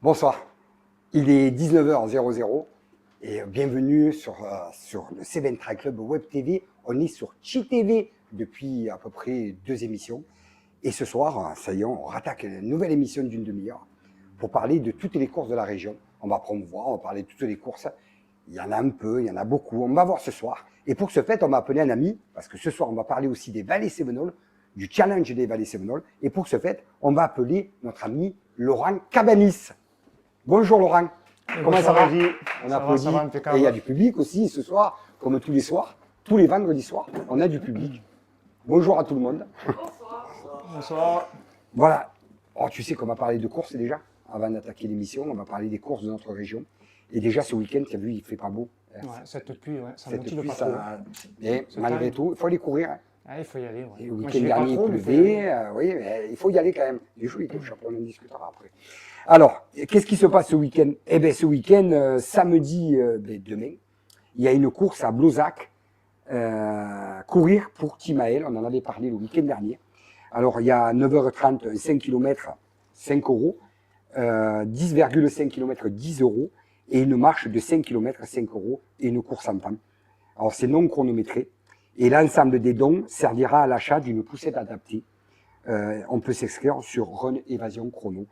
Bonsoir, il est 19h00 et bienvenue sur le Seven Track Club Web TV. On est sur Chi TV depuis à peu près 2 émissions. Et ce soir, ça y est, on rattaque une nouvelle émission d'une demi-heure pour parler de toutes les courses de la région. On va promouvoir, on va parler de toutes les courses. Il y en a un peu, il y en a beaucoup. On va voir ce soir. Et pour ce fait, on m'a appelé un ami, parce que ce soir, on va parler aussi des Vallées Sévenol, du challenge des Vallées Sévenol. Et pour ce fait, on va appeler notre ami Laurent Cabanis. Bonjour Laurent, comment ça va? On applaudit. Et il y a du public aussi ce soir, comme tous les soirs, tous les vendredis soirs, on a du public. Bonjour à tout le monde. Bonsoir. Bonsoir. Voilà. Oh, tu sais qu'on va parler de courses déjà, avant d'attaquer l'émission, on va parler des courses de notre région. Et déjà ce week-end, tu as vu, il fait pas beau. Ouais, cette pluie, ouais, ça Cette motive pluie, pas trop. Mais malgré tout, il faut aller courir. Hein. Ah, il faut y aller. Ouais. Et le week-end dernier, il pleuvait. Oui, mais il faut y aller quand même. Les jours, il touche, après on en discutera après. Alors, qu'est-ce qui se passe ce week-end? Eh bien, ce week-end, samedi, demain, il y a une course à Blozac, courir pour Timael. On en avait parlé le week-end dernier. Alors, il y a 9h30, 5 km, 5 euros, 10,5 km, 10 euros, et une marche de 5 km, 5 euros, et une course en temps. Alors, c'est non chronométré, et l'ensemble des dons servira à l'achat d'une poussette adaptée. On peut s'inscrire sur Run Évasion Chrono.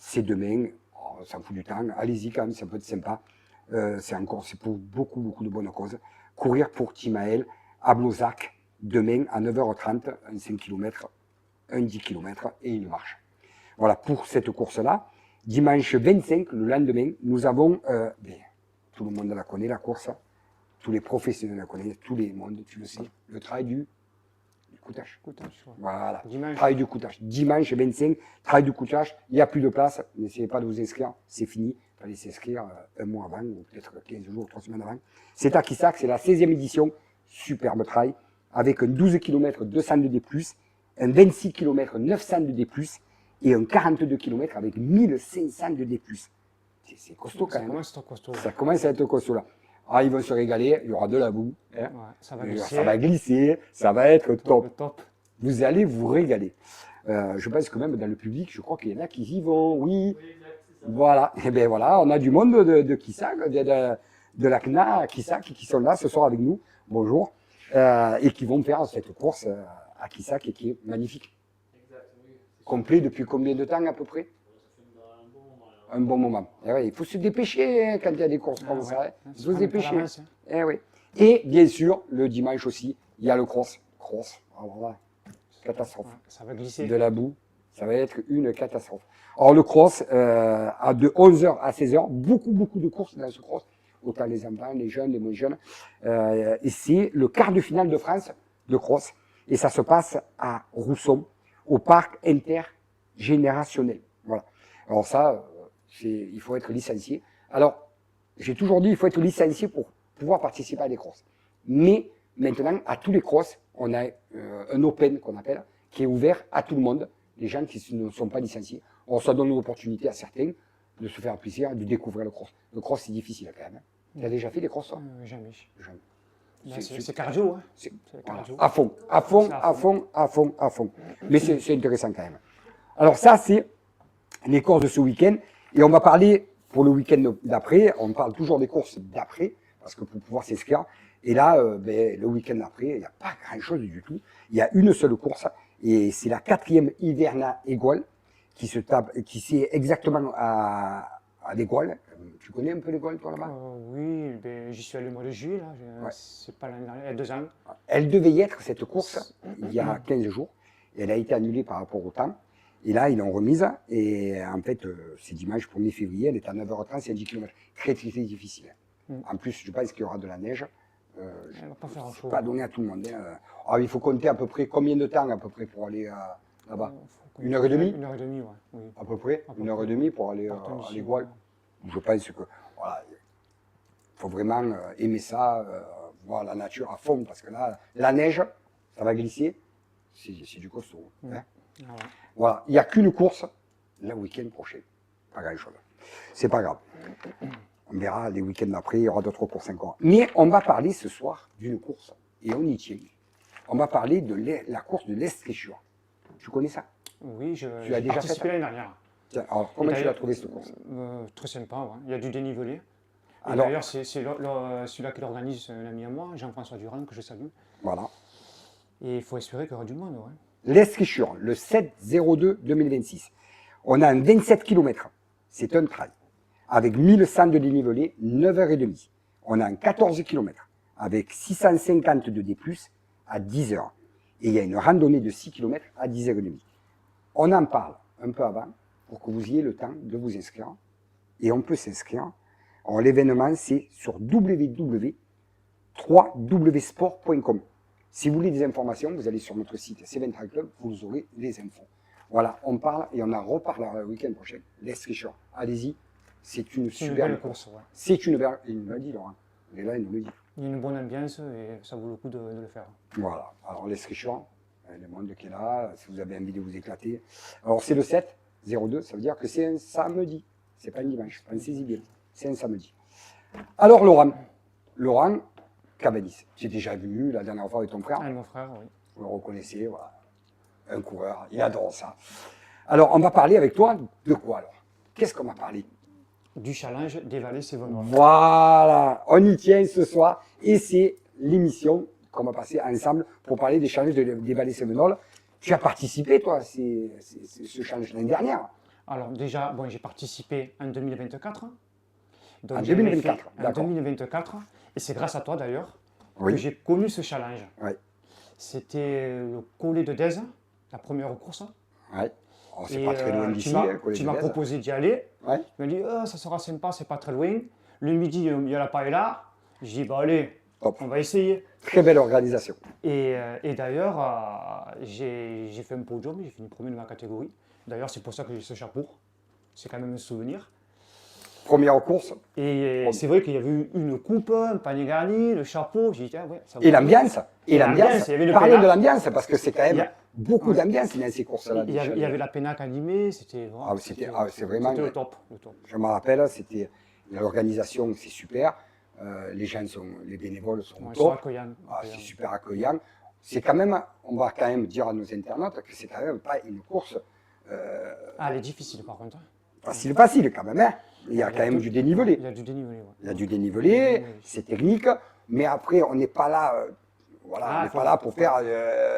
C'est demain, oh, ça me fout du temps, allez-y quand même, ça peut être sympa. C'est pour beaucoup de bonnes causes. Courir pour Timael à Blozac, demain à 9h30, un 5 km, un 10 km et une marche. Voilà, pour cette course-là. Dimanche 25, le lendemain, nous avons, tout le monde la connaît, la course, tous les professionnels la connaissent, tout le monde, tu le sais, le travail du coutage. Voilà, dimanche. Travail du coutage. Dimanche 25, travail du coutage, il n'y a plus de place, n'essayez pas de vous inscrire, c'est fini. Il fallait s'inscrire un mois avant, ou peut-être 15 jours, 3 semaines avant. C'est à Quissac, c'est la 16e édition, superbe travail, avec un 12 km 200 de D+, un 26 km 900 de D+, et un 42 km avec 1500 de D+. C'est costaud quand même. Ça commence à être costaud là. Ah, ils vont se régaler, il y aura de la boue. Hein. Ouais, ça va glisser, ça va être top. Vous allez vous régaler. Je pense que même dans le public, je crois qu'il y en a qui y vont, oui. Voilà, et bien voilà, on a du monde de Quissac, de la CNA Quissac qui sont là ce soir avec nous, bonjour, et qui vont faire cette course à Quissac et qui est magnifique. Complet depuis combien de temps à peu près? Un bon moment. Et ouais, il faut se dépêcher hein, quand il y a des courses comme ça. Hein. Il faut se dépêcher. Et, oui. Et bien sûr, le dimanche aussi, il y a le cross. Alors là, catastrophe. Ça va glisser. De la boue, ça va être une catastrophe. Alors le cross, de 11h à 16h, beaucoup de courses dans ce cross. Autant les enfants, les jeunes, les moins jeunes. Et c'est le quart de finale de France de cross. Et ça se passe à Rousson, au parc intergénérationnel. Voilà. Alors ça, il faut être licencié. Alors, j'ai toujours dit, il faut être licencié pour pouvoir participer à des crosses. Mais maintenant, à tous les crosses, on a un open qu'on appelle, qui est ouvert à tout le monde, les gens qui ne sont pas licenciés. Alors, ça donne une opportunité à certains de se faire plaisir, de découvrir le cross. Le cross, c'est difficile quand même. Hein. Tu as déjà fait des crosses, toi? Jamais. C'est C'est cardio, hein. Voilà. À fond. Mais c'est intéressant quand même. Alors ça, c'est les courses de ce week-end. Et on va parler, pour le week-end d'après, on parle toujours des courses d'après, parce que pour pouvoir s'inscrire. Et là, le week-end d'après, il n'y a pas grand-chose du tout. Il y a une seule course, et c'est la 4e Hiverna Égoile, qui c'est exactement à l'Égoile. Tu connais un peu l'Égoile, toi, là-bas? Oui, j'y suis allé le mois de juillet, là. Ouais. C'est pas l'année dernière, il y a 2 ans. Elle devait y être, cette course, il y a 15 jours. Et elle a été annulée par rapport au temps. Et là, ils l'ont remise. Et en fait, c'est dimanche 1er février. Elle est à 9h30, c'est 10 km. Très difficile. En plus, je pense qu'il y aura de la neige. Elle va pas faire un pas donné à tout le monde. Hein. Alors, il faut compter à peu près combien de temps à peu près pour aller là-bas? 1h30? 1h30, ouais. Oui. À peu près 1h30 pour aller à l'Égoile. Je pense que voilà, il faut vraiment aimer ça, voir la nature à fond, parce que là, la neige, ça va glisser, c'est du costaud. Hein. Ah ouais. Voilà, il n'y a qu'une course le week-end prochain. Pas grand-chose. C'est pas grave. On verra les week-ends d'après, il y aura d'autres courses encore. Mais on va parler ce soir d'une course, et on y tient. On va parler de la course de l'Estrichure. Tu connais ça? Oui, tu as déjà participé l'année dernière. Tiens, alors, comment tu d'ailleurs, l'as trouvé cette course? Très sympa, ouais. Il y a du dénivelé. Et Alors, d'ailleurs, c'est celui-là qui l'organise, c'est un ami à moi, Jean-François Durand, que je salue. voilà. Et il faut espérer qu'il y aura du monde, ouais. L'Escrichur, le 7-02-2026. On a un 27 km. C'est un trail. Avec 1100 de dénivelé, 9h30. On a un 14 km. Avec 650 de D+, à 10h. Et il y a une randonnée de 6 km à 10h30. On en parle un peu avant pour que vous ayez le temps de vous inscrire. Et on peut s'inscrire. Alors, l'événement, c'est sur www.3wsport.com. Si vous voulez des informations, vous allez sur notre site C23 Club, vous aurez les infos. Voilà, on parle et on en reparlera le week-end prochain. l'Escrichur, allez-y, c'est une C'est une super belle course, ouais. C'est une belle, il me l'a dit Laurent, il est là, il nous le dit. Il y a une bonne ambiance et ça vaut le coup de le faire. Voilà, alors l'Escrichur, le monde qui est là, si vous avez envie de vous éclater. Alors c'est le 7-02, ça veut dire que c'est un samedi, c'est pas un dimanche, pensez-y bien, c'est un samedi. Alors Laurent Cabanis, j'ai déjà venu la dernière fois avec ton frère. Ah, mon frère, oui. Vous le reconnaissez, voilà. Un coureur, il adore ça. Alors, on va parler avec toi de quoi alors? Qu'est-ce qu'on va parler? Du challenge des vallées Sévenois. Voilà, on y tient ce soir et c'est l'émission qu'on va passer ensemble pour parler des challenges des vallées sévenoles. Tu as participé, toi, à ce challenge l'année dernière? Alors déjà, bon, j'ai participé en 2024. Donc, En 2024, en d'accord. 2024, et c'est grâce à toi d'ailleurs Oui. que j'ai connu ce challenge. Oui, C'était le collet de Dèze, la première course. oui. Oh, c'est Et pas très loin d'ici, tu m'as proposé d'y aller. Ouais. Tu m'as dit, oh, ça sera sympa, c'est pas très loin. Le midi, il y a la paella. J'ai dit, bah allez, Top. on va essayer. Très belle organisation. Et d'ailleurs, j'ai fait un podium, j'ai fini premier de ma catégorie. D'ailleurs, c'est pour ça que j'ai ce chapeau. C'est quand même un souvenir. Première course. Et c'est vrai qu'il y avait eu une coupe, un panier garni, le chapeau. J'ai dit, ah ouais, ça Et l'ambiance. Et l'ambiance, il y avait le Parlons de pénal. l'ambiance, parce que c'est quand Il y même a- beaucoup d'ambiance dans ces courses-là. Il y avait la pénac animée, c'était Ah, c'est vraiment. c'était le top. Le top. Je me rappelle, c'était l'organisation, c'est super. Les bénévoles sont Ouais, au ils sont top. accueillants. Ah, c'est super accueillant. C'est quand même, on va quand même dire à nos internautes que c'est quand même pas une course Ah, elle est difficile par contre. facile quand même. Hein. Il y a Il y quand a même tout- du dénivelé. Il y a du dénivelé, ouais. Il y a du dénivelé, c'est technique, mais après, on n'est pas là, voilà, Ah, on n'est pas là pour faire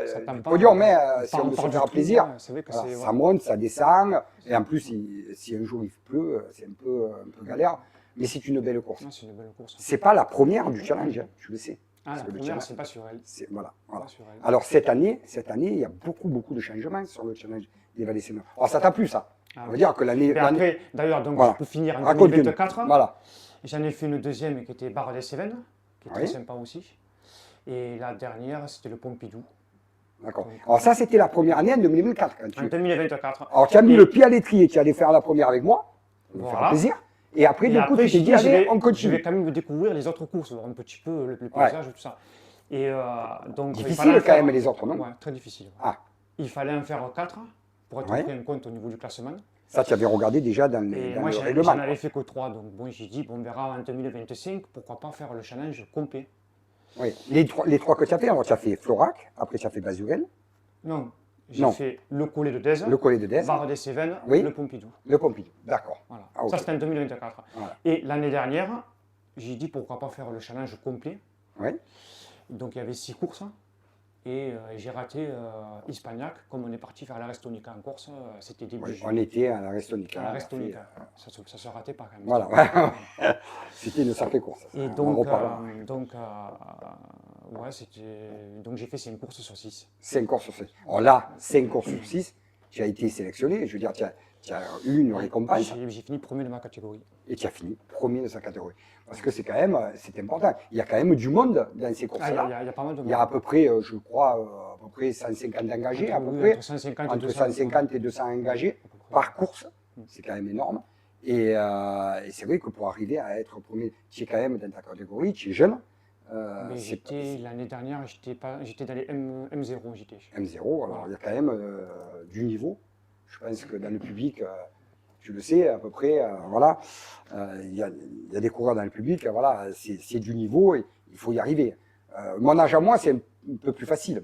Ça du tend pas, podium, mais on si part- on on veut se part du faire trou, plaisir. ouais, c'est vrai que Voilà, c'est- ça ouais. monte, ça descend, et en plus, si un jour il pleut, c'est un peu galère, mais c'est une belle course. Ah, c'est une belle course. C'est pas la première du challenge, hein, tu le sais. Ah, Parce la que le première, challenge, c'est pas sur elle. voilà. Pas sur elle. Alors cette année, il y a beaucoup de changements sur le challenge des vallées sévenoles. Alors ça t'a plu ça? Ah, On va oui. dire que l'année. Et après, d'ailleurs, donc Voilà. pour finir en Raconte-nous. 2024, Voilà. j'en ai fait une deuxième qui était Barre des Cévennes, qui est très Oui. sympa aussi. Et la dernière, c'était le Pompidou, D'accord. Alors ça, c'était la première année en 2024. Quand en 2024. Alors tu as mis Et- le pied à l'étrier, tu allais faire la première avec moi, pour me faire Voilà. plaisir. Et après, Et du coup, après, tu t'es j'ai dit, dit, allez, on je continue. vais quand même découvrir les autres courses, voir un petit peu le paysage et tout ça. Et donc, il Difficile fallait en quand faire- même les autres, non? Ouais, très difficile. Ah, Il fallait en faire 4 pour être Ouais. pris en compte au niveau du classement. ça, tu avais regardé déjà dans, Et dans moi, le j'en règlement. avais fait que 3. Donc, bon, j'ai dit, bon, on verra en 2025, pourquoi pas faire le challenge complet. Oui. Les trois que tu as fait, alors tu as fait Florac, après tu as fait Basurel, Non, j'ai Non. fait le collet de Dèze, le collet de Dèze, Barre des Cévennes, Oui. le Pompidou. le Pompidou. D'accord. Voilà. Ah, ok. Ça, c'était en 2024. Voilà. Et l'année dernière, j'ai dit pourquoi pas faire le challenge complet. Oui. Donc il y avait 6 courses. Et j'ai raté Hispagnac. Comme on est parti faire la Restonica en course, c'était début Oui, juillet. on était à la Restonica. À on la a Restonica. fait, Ça se ratait pas quand même. Voilà. C'était une sacrée course. Ça. Et On en donc, reparlera. ouais, donc j'ai fait 5 courses sur 6. 5 courses sur 6. Alors là, 5 courses sur 6, tu as été sélectionné. Je veux dire, tu as eu une récompense J'ai fini premier de ma catégorie. et tu as fini premier de sa catégorie. Parce que c'est important. Il y a quand même du monde dans ces Ah, courses-là. il y a pas mal de monde. Il y a à peu près, je crois, à peu près 150 engagés, à peu Oui, près. entre 150 et Entre 200. 150 et 200 engagés à peu près. par course. C'est quand même énorme. Et c'est vrai que pour arriver à être premier, tu es quand même dans ta catégorie, tu es jeune. Mais l'année dernière, j'étais dans les M0. J'étais. M0, alors il y a quand même du niveau. Je pense que dans le public, tu le sais à peu près, voilà, il y a des coureurs dans le public, voilà, c'est du niveau et il faut y arriver. Mon âge à moi, c'est un peu plus facile.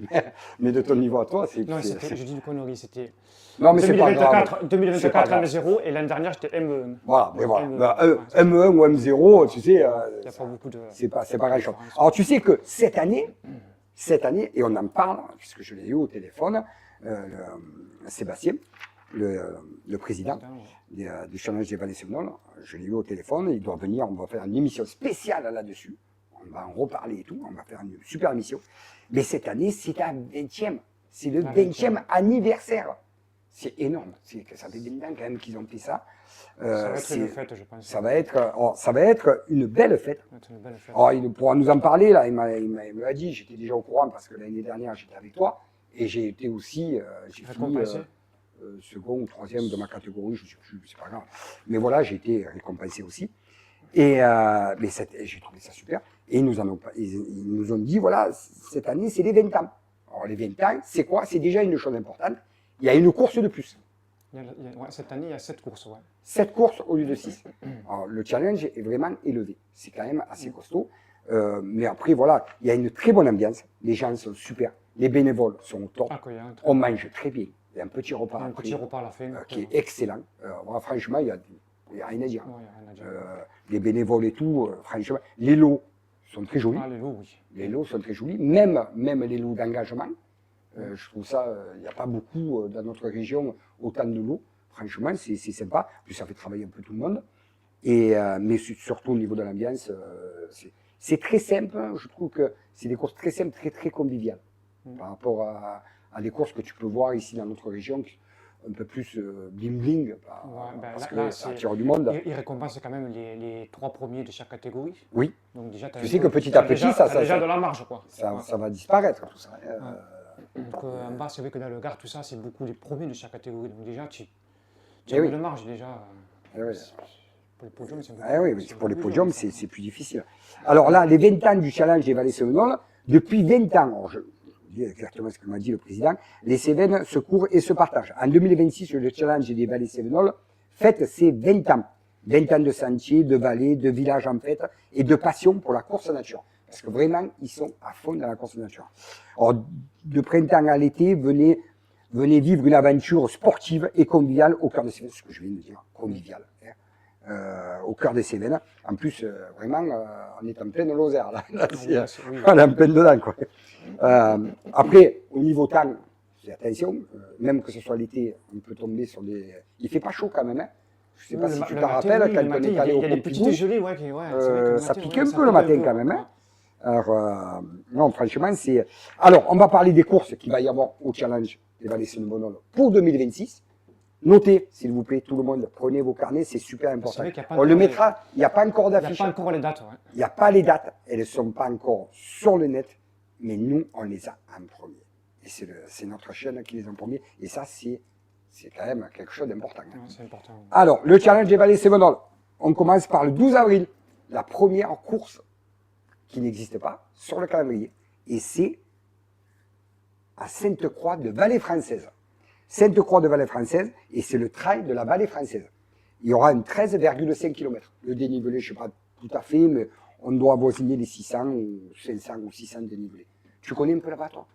Mais de ton niveau à toi, c'est. Non, je dis une connerie, c'était Non, mais c'est pas grave. 2024, C'est pas 2024 grave. M0 et l'année dernière j'étais ME1. Voilà, mais voilà. ME1, Bah, ouais, M1 ou M0, tu sais, il n'y a pas beaucoup de. c'est pas grand-chose. différence. Alors, tu sais que cette année, et on en parle, puisque je l'ai eu au téléphone, Sébastien, le président du Challenge des Vallées Sévenols, je l'ai eu au téléphone, il doit venir, on va faire une émission spéciale là-dessus, on va en reparler et tout, on va faire une super émission. Mais cette année, c'est la 20e, c'est le 20e anniversaire. C'est énorme, ça fait 20 ans quand même qu'ils ont fait ça. Ça va être une fête, je pense. Ça va être une belle fête. Ça va être une belle fête. Alors, il pourra nous en parler, là, il m'a dit, j'étais déjà au courant parce que l'année dernière, j'étais avec toi, et j'ai été aussi, j'ai fini second ou troisième de ma catégorie, je ne sais plus, c'est pas grave. Mais voilà, j'ai été récompensé aussi. Et mais j'ai trouvé ça super. Et ils nous ont dit, voilà, cette année, c'est les 20 ans. Alors, les 20 ans, c'est quoi? C'est déjà une chose importante. Il y a une course de plus. Cette année, il y a 7 courses. Ouais. 7 courses au lieu de 6. Alors, le challenge est vraiment élevé. C'est quand même assez costaud. Mais après, voilà, il y a une très bonne ambiance. Les gens sont super. Les bénévoles sont au top. On mange très bien. Il y a un petit repas un petit repas à la fin. qui est excellent. Voilà, franchement, il n'y a rien à dire. Ouais, y a rien à dire. Les bénévoles et tout, franchement. Les lots sont très jolis. Ah, les lots, oui. Les lots sont très jolis. Même les lots d'engagement. Je trouve ça, il n'y a pas beaucoup dans notre région autant de lots. Franchement, c'est sympa. Puis ça fait travailler un peu tout le monde. Mais surtout au niveau de l'ambiance, c'est très simple. Je trouve que c'est des courses très simples, très conviviales. Par rapport à des courses que tu peux voir ici dans notre région, un peu plus bling-bling. Parce que ça attire du monde. Ils récompensent quand même les 3 premiers de chaque catégorie. Oui. Donc déjà, tu sais que petit à petit, ça déjà de la marge, quoi. Ça va disparaître, tout ça. Donc en bas, c'est vrai que dans le Gard, tout ça, c'est beaucoup les premiers de chaque catégorie. Donc déjà, tu as oui. de marge déjà. Oui. Pour les podiums, c'est oui, pour les podiums, c'est plus difficile. Alors là, les 20 ans du challenge des Vallées Sévenols, depuis 20 ans, alors je dis exactement ce que m'a dit le président, les Cévennes se courent et se partagent. En 2026, le challenge des Vallées Sévenols fête ses 20 ans. 20 ans de sentiers, de vallées, de villages en fête et de passion pour la course nature. Parce que vraiment, ils sont à fond dans la course nature. Alors, de printemps à l'été, venez vivre une aventure sportive et conviviale au cœur des Cévennes. Ce que je viens de dire, conviviale. Au cœur des Cévennes. En plus, vraiment, on est en pleine Lozère. Là, on est en pleine dedans. Quoi. Après, au niveau temps, attention, même que ce soit l'été, on peut tomber sur des... Il fait pas chaud quand même. Hein. Je ne sais pas si tu te rappelles, quand on est allé au Pompidou, ça pique un peu le matin quand même. Hein. Alors, non, franchement, c'est... Alors, on va parler des courses qu'il va y avoir au challenge des Vallées Sévenols pour 2026. Notez, s'il vous plaît, tout le monde, prenez vos carnets, c'est super important. On le mettra, il n'y a pas encore d'affiche. Il n'y a pas encore les dates. Il n'y a pas les dates, elles ne sont pas encore sur le net, mais nous, on les a en premier. Et c'est notre chaîne qui les a en premier, et ça, c'est quand même quelque chose d'important. C'est important. Alors, le challenge des Vallées Sévenols, on commence par le 12 avril, la première course qui n'existe pas sur le calendrier, et c'est à Sainte-Croix de Vallée Française. Sainte-Croix de Vallée Française, et c'est le trail de la Vallée Française. Il y aura une 13,5 km. Le dénivelé, je ne sais pas tout à fait, mais on doit avoisiner les 600 ou 500 ou 600 dénivelés. Tu connais un peu là-bas, toi?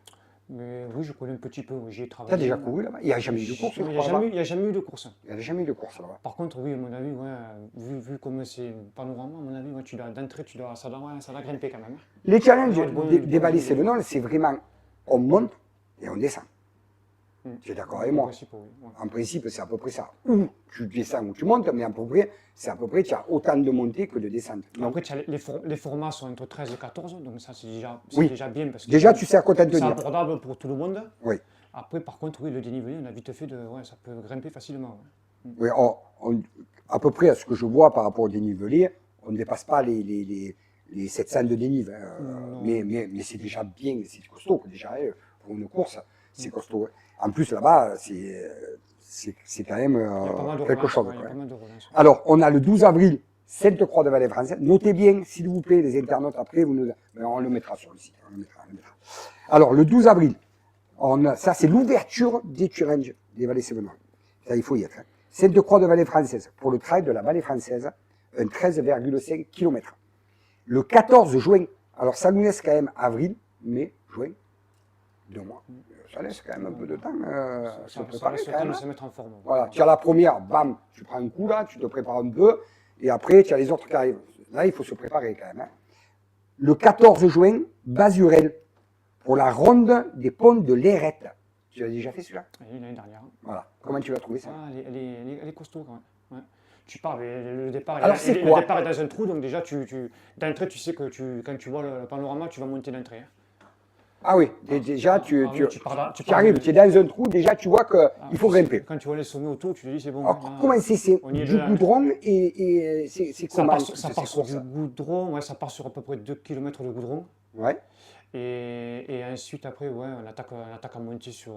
Oui, je connais un petit peu, j'y ai travaillé. Tu as déjà couru là-bas? Il n'y a jamais eu de course, Il n'y a jamais eu de course. Il n'y a jamais eu de course là-bas. Par contre, oui, à mon avis, vu comme c'est panorama, à mon avis, d'entrée, ça doit grimper quand même. Les challenges des Vallées Sévenols, c'est vraiment, on monte et on descend. Tu es d'accord avec moi? En principe, oui. En principe, c'est à peu près ça. Ou tu descends ou tu montes, mais c'est à peu près, tu as autant de montées que de descentes. Après, les formats sont entre 13 et 14, donc ça, c'est déjà bien. Parce que déjà, tu sais à quoi t'en tenir. C'est abordable pour tout le monde. Oui. Après, par contre, oui, le dénivelé, on a vite fait ça peut grimper facilement. Oui, à peu près, à ce que je vois par rapport au dénivelé, on ne dépasse pas les 700 de dénivelé. Mais c'est déjà bien, c'est costaud. Déjà, pour une course, c'est costaud. En plus, là-bas, c'est quand même quelque chose. Alors, on a le 12 avril, Sainte-Croix de Vallée Française. Notez bien, s'il vous plaît, les internautes, après, on le mettra sur le site. On le mettra. Alors, le 12 avril, ça, c'est l'ouverture des challenges des Vallées Sévenols. Ça, il faut y être. Hein. Sainte-Croix de Vallée Française, pour le trail de la Vallée Française, un 13,5 km. Le 14 juin, alors ça nous laisse quand même avril, mai, juin, 2 mois. Ça laisse quand même un peu de temps se Ça préparer laisse quand le temps même. de se mettre en forme. Voilà, tu as la première, bam, tu prends un coup là, tu te prépares un peu, et après tu as les autres qui arrivent. Là, il faut se préparer quand même. Hein. Le 14 juin, Basurel, pour la ronde des ponts de l'Érette. Tu l'as déjà fait celui-là? Et l'année dernière. Voilà. Comment tu l'as trouvé ça? Ah, elle est costaud quand même. Ouais. Tu pars, mais le départ, Alors, c'est quoi? le départ est dans un trou, donc déjà, d'entrée, tu sais que quand tu vois le panorama, tu vas monter d'entrée. Hein. Ah oui, déjà tu oui, tu arrives, tu es dans un trou, déjà tu vois qu'il faut grimper. Quand tu vois les sommets autour, tu te dis c'est bon. Alors, Là, comment c'est on y est du dedans. goudron et c'est Ça comment part, toutes ça ces part sur courses? du goudron, ouais, ça part sur à peu près 2 km de goudron. Ouais, Et ensuite, après, ouais, on attaque à monter sur,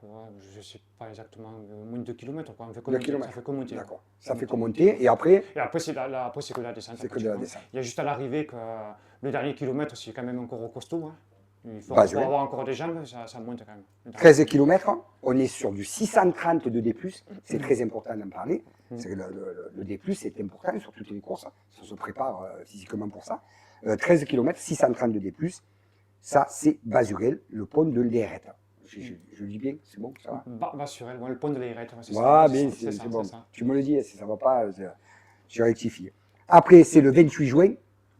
ouais, je ne sais pas exactement, moins de 2 km. Quoi. On fait que 2 monter, ça km. fait que monter. D'accord. Ça fait que monter et après, Et après, après, c'est que la descente. c'est que de la pratiquement. descente. Il y a juste à l'arrivée que le dernier kilomètre, c'est quand même encore costaud. Hein. Il faut Basurel. avoir encore des jambes, ça monte quand même. 13 km, on est sur du 630 de D+, c'est très important d'en parler. C'est que le D+, c'est important sur toutes les courses, ça se prépare physiquement pour ça. 13 km, 630 de D+, ça c'est Basurel, le pont de l'Érette. Je le dis bien, c'est bon, ça va? Basurel, ouais, le pont de l'Airette, ouais, c'est Ouais, ça. bien, C'est ça, c'est bon. c'est ça. Tu me le dis, si ça ne va pas, je rectifie. Après, c'est le 28 juin.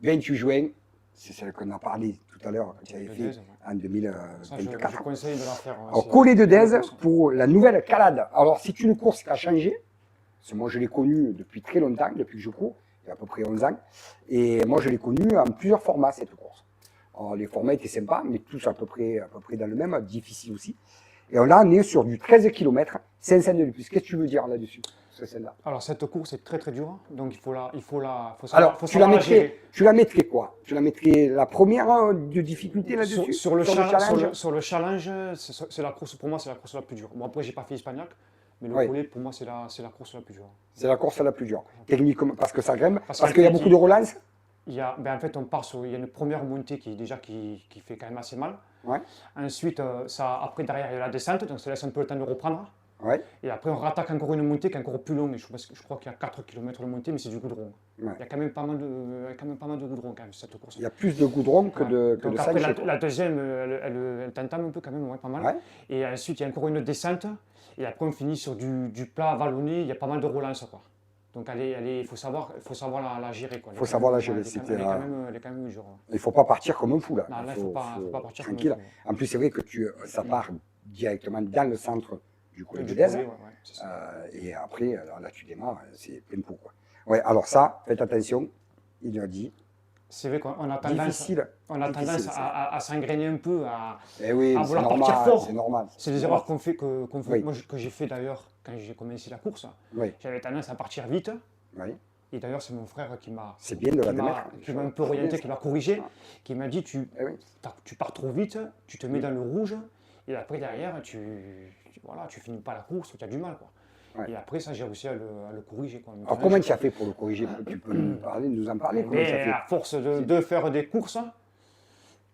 28 juin, c'est celle qu'on a parlé tout à l'heure, quand tu avais fait Dèze, ouais. en Ça, je 2024. conseille de la faire. Ouais, Alors, c'est- Collet de c'est une Dèze course. pour la nouvelle calade. Alors, c'est une course qui a changé. Parce que moi, je l'ai connue depuis très longtemps, depuis que je cours, il y a à peu près 11 ans. Et moi, je l'ai connue en plusieurs formats, cette course. Alors, les formats étaient sympas, mais tous à peu près dans le même, difficile aussi. Et là, on est sur du 13 km, 500 de plus. Qu'est-ce que tu veux dire là-dessus, celle-là? Alors, cette course est très très dure, donc faut savoir, Alors, faut tu la savoir gérer. mettrais, quoi? Tu la mettrais la première de difficulté là-dessus? Sur le challenge? sur le challenge, c'est la course, pour moi, c'est la course la plus dure. Bon, après, j'ai pas fait Hispagnac, mais le Oui. collet, pour moi, c'est la course la plus dure. C'est la course la plus dure. Techniquement, parce que ça grimpe, Parce parce qu'il y a beaucoup de relance. Il y a, en fait, il y a une première montée qui fait quand même assez mal. Ouais, Ensuite, après, derrière, il y a la descente, donc ça laisse un peu le temps de reprendre. ouais, Et après, on rattaque encore une montée qui est encore plus longue. Et je crois qu'il y a 4 km de montée, mais c'est du goudron. ouais. Il y a quand même pas mal de goudron quand même, cette course. Il y a plus de goudron que Ouais. de Donc après, sentier. la deuxième, elle t'entame un peu quand même, ouais, pas mal. Ouais. Et ensuite, il y a encore une descente. Et après, on finit sur du plat vallonné. Il y a pas mal de relance, quoi. Donc, il faut savoir la gérer, quoi. Il faut savoir la gérer. Elle est quand même dure. Ouais. Il ne faut pas partir comme un fou là. Non, là, il faut pas partir comme un tranquille. fou. En plus, c'est vrai que ça part directement dans le centre du collet de Du Dèze. collet, ouais, c'est ça. Et après, alors là, tu démarres, c'est plein pot, quoi. Ouais, alors ça, faites attention. Il a dit. C'est vrai qu'on a Difficile. tendance à s'engrainer un peu, Eh oui, à mais c'est vouloir partir normal. fort. C'est normal. C'est des erreurs qu'on fait, Oui. moi, que j'ai fait d'ailleurs quand j'ai commencé la course. Oui, J'avais tendance à partir vite. oui. Et d'ailleurs, c'est mon frère qui m'a C'est bien de la démettre. qui m'a un peu orienté, qui m'a corrigé, Ah. qui m'a dit Eh oui. tu pars trop vite, tu te mets dans le rouge, et après derrière, voilà, tu finis pas la course, tu as du mal. Quoi. Ouais. Et après, ça, j'ai réussi à le corriger. Quoi. Alors, comment tu as fait pour le corriger? Tu peux nous en parler? Comment tu as Mais fait? à force de faire des courses,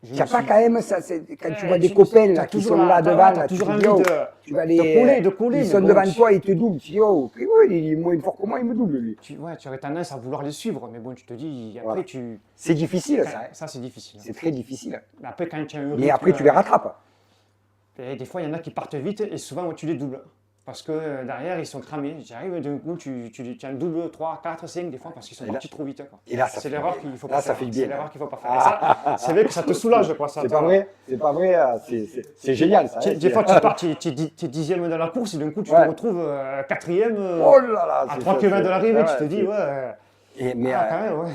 Tu n'as pas quand même ça, quand tu vois des tu- copains t'as là, qui toujours sont là t'as devant, t'as là, tu toujours te envie dis, oh, de tu vas les, coller. ils mais sont bon, devant toi, ils te doublent. Tu dis, oh, oui, il est moins fort que moi, il me double lui. tu aurais tendance à vouloir les suivre, mais bon, tu te dis, après, Voilà. C'est difficile ça, hein. ça, c'est difficile. C'est très difficile. Mais après, quand tu as un Mais rythme, après, tu les rattrapes. et des fois, il y en a qui partent vite et souvent, moi, tu les doubles. Parce que derrière, ils sont cramés. J'arrive, d'un coup, tu un double 3, 4, 5 des fois parce qu'ils sont Et là- partis trop vite. Quoi. Et là, ça C'est fait l'erreur bien. qu'il faut Là, pas ça faire. fait bien. C'est l'erreur qu'il faut pas faire. Et ça, c'est vrai que ça te soulage. Quoi, ça C'est te- pas vrai, c'est génial ça. hein. Des fois, tu pars, tu es dixième dans la course et d'un coup, tu te Ouais. retrouves quatrième Oh là là, à c'est 3 ça, km de l'arrivée. ouais, Tu te dis, c'est- ouais, Mais quand même, ouais.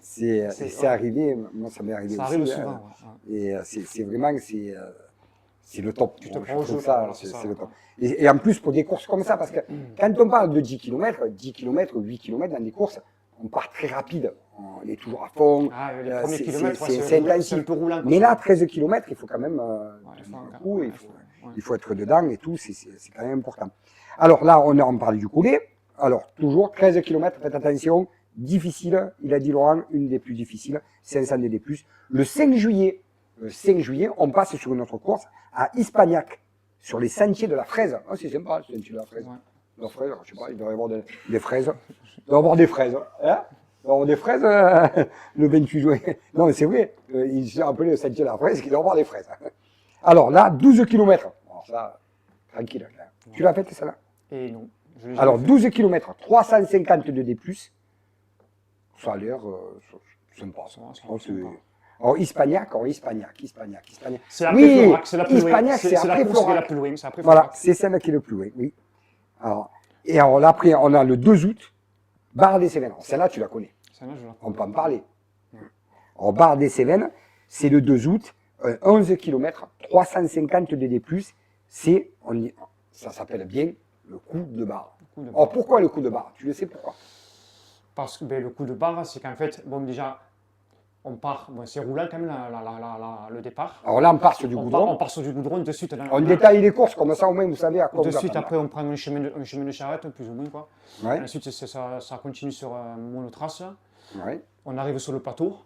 c'est arrivé, moi ça m'est arrivé Ça aussi. arrive souvent. Ouais. Et c'est vraiment, c'est le top. Tu te Moi, prends au je trouve jeu, ça, voilà, c'est ça, c'est le quoi. top. Et en plus, pour des courses comme ça, parce que quand on parle de 10 km, 8 km dans des courses, on part très rapide. On est toujours à fond. Ah, les premiers c'est- kilomètres, c'est- ouais, c'est intensif. c'est un peu roulant. quoi. Mais là, 13 km, il faut quand même il faut tenir le encore- coup, ouais, il faut être dedans et tout, c'est quand même important. Alors là, on parle du collet. Alors, toujours 13 km, faites attention, difficile, il a dit Laurent, une des plus difficiles, 500 des plus. Le 5 juillet, on passe sur une autre course à Hispagnac, sur les sentiers de la fraise. Ah, c'est sympa, le sentier de la fraise. Ouais. La fraise, je sais pas, il doit y avoir des fraises. Il doit y avoir des fraises. Hein, il doit y avoir des fraises le 28 juin. Non, mais c'est vrai, il s'est appelé le sentier de la fraise, qu'il doit y avoir des fraises. Alors là, 12 km. Alors ça, tranquille. Là. Tu l'as faite celle-là? Et non, je l'ai Alors jamais 12 km, 350 de D+. Ça a l'air sympa. fait. Ouais, Je pense que- sympa. Alors Hispagnac. C'est après Oui, Florac, c'est la plus loin. Hispagnac, c'est C'est la après course qui est la Florac. plus loin, c'est après Voilà, Florac. c'est celle qui est le plus loin, oui. Alors là, après, on a le 2 août, Barre des Cévennes. Alors, celle-là, tu la connais. Celle-là, je la On peut en parler. Alors, Barre des Cévennes, c'est le 2 août, 11 km, 350 de D+. Ça s'appelle bien le coup de barre. coup de Alors, barre. pourquoi le coup de barre? Tu le sais pourquoi? Parce que ben, le coup de barre, c'est qu'en fait, bon, déjà, on part, bon, c'est roulant quand même le départ. Alors là, on part sur du On goudron. part sur du goudron de suite. On détaille les courses, comme ça, au moins, vous savez à quoi De vous suite, attendre. après, on prend un chemin de charrette, plus ou moins, quoi. Ouais, Ensuite, ça continue sur monotrace. ouais. On arrive sur le plateau,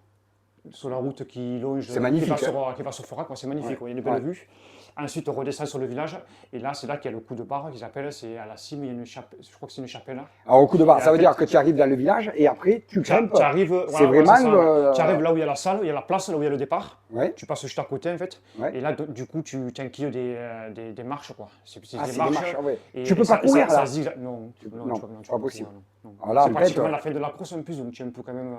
sur la route qui longe, C'est magnifique, qui va sur Forac, quoi. C'est magnifique, Ouais, il y a une belle ouais. vue. Ensuite, on redescend sur le village, et là, c'est là qu'il y a le coup de barre, qu'ils appellent, c'est à la cime, il y a une chapelle, je crois que c'est une chapelle, là. Alors, au coup de barre, Et ça en veut fait- dire que tu arrives dans le village et après, tu grimpes. Tu arrives, C'est vraiment tu arrives là où il y a la salle, où il y a la place, là où il y a le départ. Ouais, Tu passes juste à côté, en fait. ouais. Et là, du coup, tu enquilles des marches, quoi. C'est Ah, c'est des marches, ouais. et- Tu peux et pas courir, là? zigzague. Non, Tu peux- non, non, tu peux- non, tu pas peux possible. courir, non. Alors là, C'est en fait, pratiquement la fin de la course, en plus, donc tu es un peu quand même...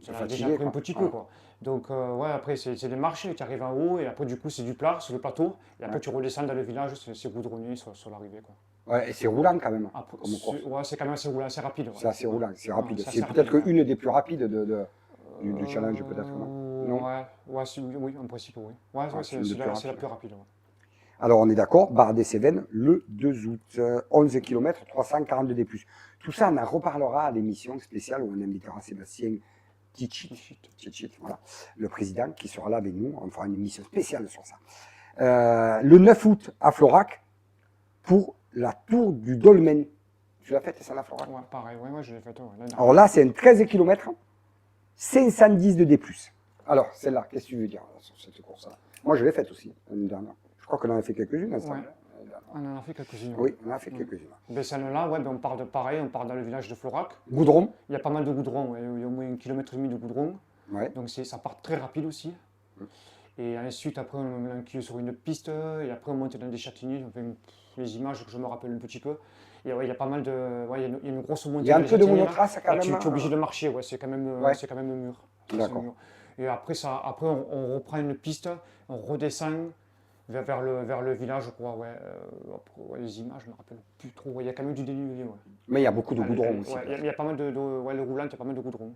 tu as fatigué, déjà pris un quoi. petit Ouais. peu, quoi. Donc, ouais, après, c'est des marches, tu arrives en haut, et après, du coup, c'est du plat, sur le plateau. Et après, Ouais. tu redescends dans le village, c'est goudronné sur l'arrivée, quoi. Ouais, et c'est roulant quand même, Après, comme course. ouais, c'est quand même assez roulant, assez rapide. Ouais. C'est assez roulant, c'est rapide. Ouais, C'est assez peut-être rapide, une des plus rapides du challenge, peut-être, non? Non. Ouais, oui, en principe, oui. Ouais, Ah, c'est c'est une des plus la rapides. plus rapide. Ouais. Alors, on est d'accord, Barre des Cévennes, le 2 août, 11 km, 342 D+. Tout ça, on en reparlera à l'émission spéciale où on invitera Sébastien Tchitchit, voilà, le président, qui sera là avec nous. On fera une émission spéciale sur ça. Le 9 août, à Florac, pour la tour du Dolmen. Tu l'as faite, ça, la Florac? Ouais, pareil, ouais, je l'ai fait. Ouais, l'année Alors là, c'est un 13 km, 510 de D+. Alors, celle-là, qu'est-ce que tu veux dire sur cette course-là? Moi, je l'ai faite aussi, l'année dernière. Je crois qu'on en a fait quelques-unes ensemble. Ouais. On en a fait quelques-unes. Oui, on en a fait quelques-unes. Ben, celle-là, ouais, ben, on part dans le village de Florac. Goudron. Il y a pas mal de goudron, ouais, il y a au moins 1,5 km de goudron. Ouais. Donc ça part très rapide aussi. Et ensuite, après, on enquille sur une piste, et après, on monte dans des châtaigniers. Enfin, les images que je me rappelle un petit peu. Et ouais, il y a pas mal de. Ouais, il y a une grosse montée. Il y a un dans les peu de châtaigniers, là. monotrace quand Là, tu même. es obligé de marcher, ouais, c'est quand même, Ouais. c'est quand même mûr. D'accord. C'est mûr. Et après, on reprend une piste, on redescend vers le village, je crois. Ouais. Après, ouais, les images, je me rappelle plus trop. Ouais, il y a quand même du dénivelé. Ouais. Mais il y a beaucoup de goudron aussi. Ouais, il y a pas mal ouais, le roulant, il y a pas mal de goudron.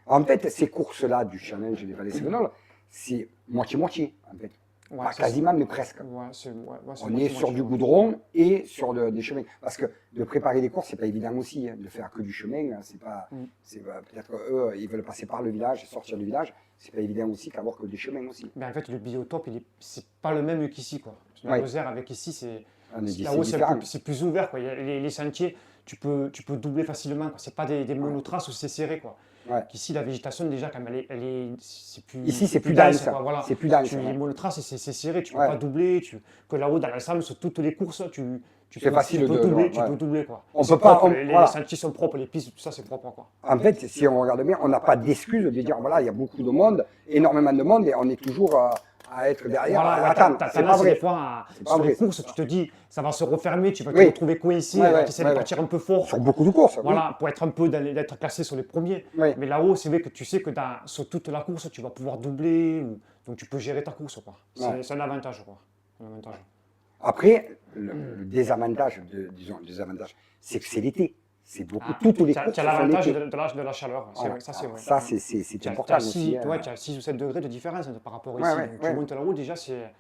En fait, ces courses-là du challenge des Vallées Cévenols, c'est moitié-moitié, en fait. Ouais, Pas ça, quasiment, mais presque. Ouais, c'est On est moitié-moitié, sur du ouais. goudron et sur des chemins. Parce que de préparer des courses, c'est pas évident aussi. Hein. De faire que du chemin, c'est pas. Peut-être qu'eux, ils veulent passer par le village et sortir du village. C'est pas évident aussi qu'avoir que des chemins aussi. Mais en fait, le biotope, c'est pas le même qu'ici, quoi. La Ouais. Lozère, avec ici, c'est. On est dit, Là-haut, c'est différent. c'est plus ouvert, quoi. Il y a les sentiers, tu peux doubler facilement, quoi. C'est pas des monotraces où c'est serré, quoi. Ouais. Ici, la végétation, déjà, comme c'est plus. Ici, c'est plus dense. quoi, voilà. C'est plus dense. Les Ouais. monotraces, c'est serré, tu peux Ouais. pas doubler. Que là-haut, dans l'ensemble, sur toutes les courses, C'est facile tu peux de- doubler, ouais. tu peux doubler, quoi. On C'est peut pas- propre, on- les voilà. sentiers sont propres, les pistes, tout ça, c'est propre, quoi. En fait, si on regarde bien, on n'a pas d'excuse de dire voilà, il y a beaucoup de monde, énormément de monde, et on est toujours à être derrière. Voilà, à ouais, attendre. t'as C'est pas tendance vrai. des fois C'est pas sur les vrai. courses, tu te dis, ça va se refermer, tu vas te Oui. retrouver coincé, Ouais, tu essaies de ouais. partir un peu fort. Sur beaucoup de courses. oui. Voilà, pour être un peu d'être classé sur les premiers. Oui. Mais là-haut, c'est vrai que tu sais que sur toute la course, tu vas pouvoir doubler, donc tu peux gérer ta course, quoi. Ouais. C'est un avantage, quoi. Un avantage. Après, le désavantage, disons, le désavantage, c'est que c'est l'été. C'est beaucoup, toutes les courses Tu as sont l'avantage l'été. de la chaleur, c'est Voilà. vrai, ça c'est vrai. Ça, c'est important aussi. Tu as 6 ou 7 degrés de différence par rapport Ouais, ici. ouais, Donc, ouais. tu montes là-haut, déjà, c'est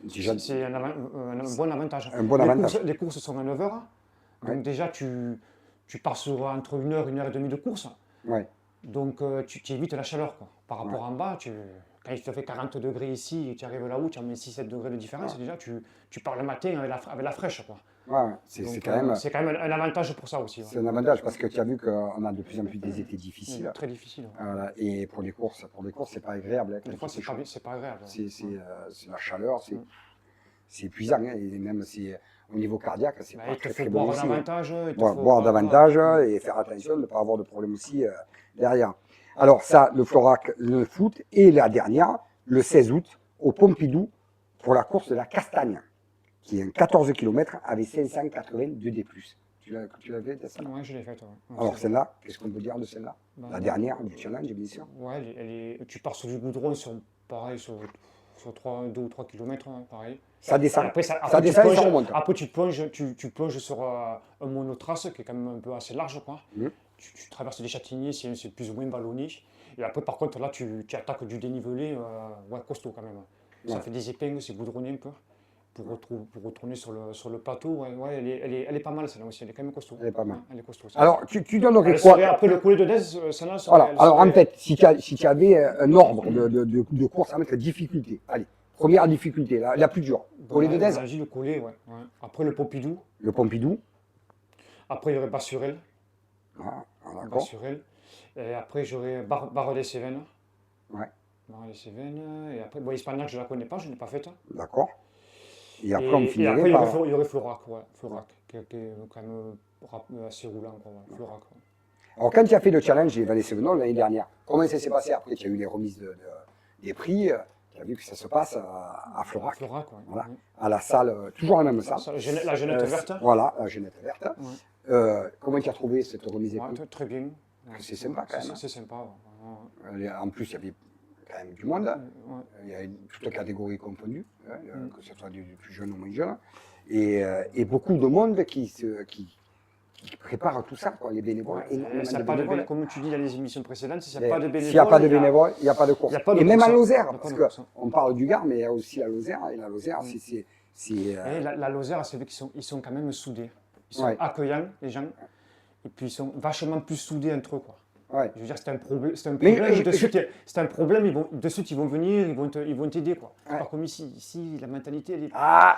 Déjà, un bon avantage. Un bon avantage. Les courses sont à 9 heures. Donc Ouais. déjà, tu pars sur entre 1 heure, 1 heure et demie de course. ouais. Donc tu évites la chaleur, quoi. Par rapport en bas, quand il te fait 40 degrés ici et tu arrives là-haut, tu as 6-7 degrés de différence. Ouais. Déjà, tu pars le matin avec la fraîche, quoi. Ouais, c'est Donc, quand même un avantage pour ça aussi. Ouais. c'est un avantage parce que tu as vu qu'on a de plus en plus des étés difficiles. Très difficile. Ouais. Voilà. Et pour les courses, c'est pas agréable. Hein, quand Des fois, il fait chaud. c'est pas agréable. Ouais. C'est la chaleur, c'est épuisant. Hein, et même au niveau cardiaque, c'est Bah, pas il te très, faut très bon boire aussi. Hein. davantage. Boire davantage et faire attention de ne pas avoir de problème aussi derrière. Alors ça, le Florac, le foot, et la dernière, le 16 août, au Pompidou pour la course de la Castagne, qui est un 14 km avec 582 D+. Tu l'avais, ça? Ouais, je l'ai faite. Ouais. Alors celle-là, qu'est-ce qu'on peut dire de celle-là? Bah, La dernière du challenge, bien sûr. ouais, tu pars sur du goudron, pareil, sur 2 ou 3 km, pareil. Ça Et descend. après, Ça tu descend et ça plonges, remonte. après tu plonges sur un monotrace qui est quand même un peu assez large, quoi. Mhm. Tu traverses des châtaigniers, c'est plus ou moins vallonné. Et après, par contre, là, tu attaques du dénivelé, ouais, costaud quand même. Ça Ouais. fait des épingles, c'est goudronné un peu. Pour retourner sur le plateau, ouais, elle est pas mal, celle-là aussi, elle est quand même costaud. Elle est pas mal. Ouais, elle est costaud. Ça. Alors, tu donnerais Elle quoi? serait, après le coulé de Dez, celle-là, Voilà. elle Alors, en serait- fait, si tu avais un ordre de course à mettre, difficulté. Allez, première difficulté, la plus dure. Collet de Dez, le collet, ouais. Après le Pompidou, le Pompidou. après il y aurait Bassurel. Voilà, d'accord. Bassurel. Et après j'aurais Barre des Cévennes. Ouais, Barre des Cévennes. Et après, bon, Hispagnac, je la connais pas, je ne l'ai pas faite. d'accord. Et après, on Et après, finirait par. il y aurait Florac, ouais. Florac, qui est quand même assez roulant, quoi. Ouais. Florac, ouais. Alors, quand tu as fait le challenge des Vallées Sévenol l'année dernière, comment ça s'est passé après? Tu as eu les remises des prix. Tu as vu que ça se passe à Florac, Florac, ouais. voilà, à la salle, toujours la même salle. La Genette verte. Voilà, la Genette verte. Ouais. Comment tu as trouvé cette remise des Ouais, prix? très bien. Ouais. C'est sympa quand même. C'est sympa, ouais. En plus, il y avait quand même du monde. Ouais. Il y a toutes les catégories confondues, que ce soit du plus jeune ou moins jeune. Et beaucoup de monde qui prépare tout ça, quoi. Les bénévoles, Ouais. énormément S'il y a de pas de bénévoles. comme tu dis dans les émissions précédentes, s'il n'y a pas de bénévoles, S'il n'y a pas de bénévoles, il n'y a pas de course. il y a pas de Et même course, en hein. Lozère, Il y a parce pas de course, hein. qu'on parle du Gard, mais il y a aussi la Lozère. Et la Lozère, c'est Et la Lozère, c'est vrai ils sont quand même soudés. Ils sont Ouais. accueillants, les gens. Et puis ils sont vachement plus soudés entre eux, quoi. ouais. Je veux dire, c'est un problème. Mais C'est un problème, de suite, ils vont venir, ils vont t'aider, quoi. C'est Ouais. pas comme ici. Ici, la mentalité, Ah,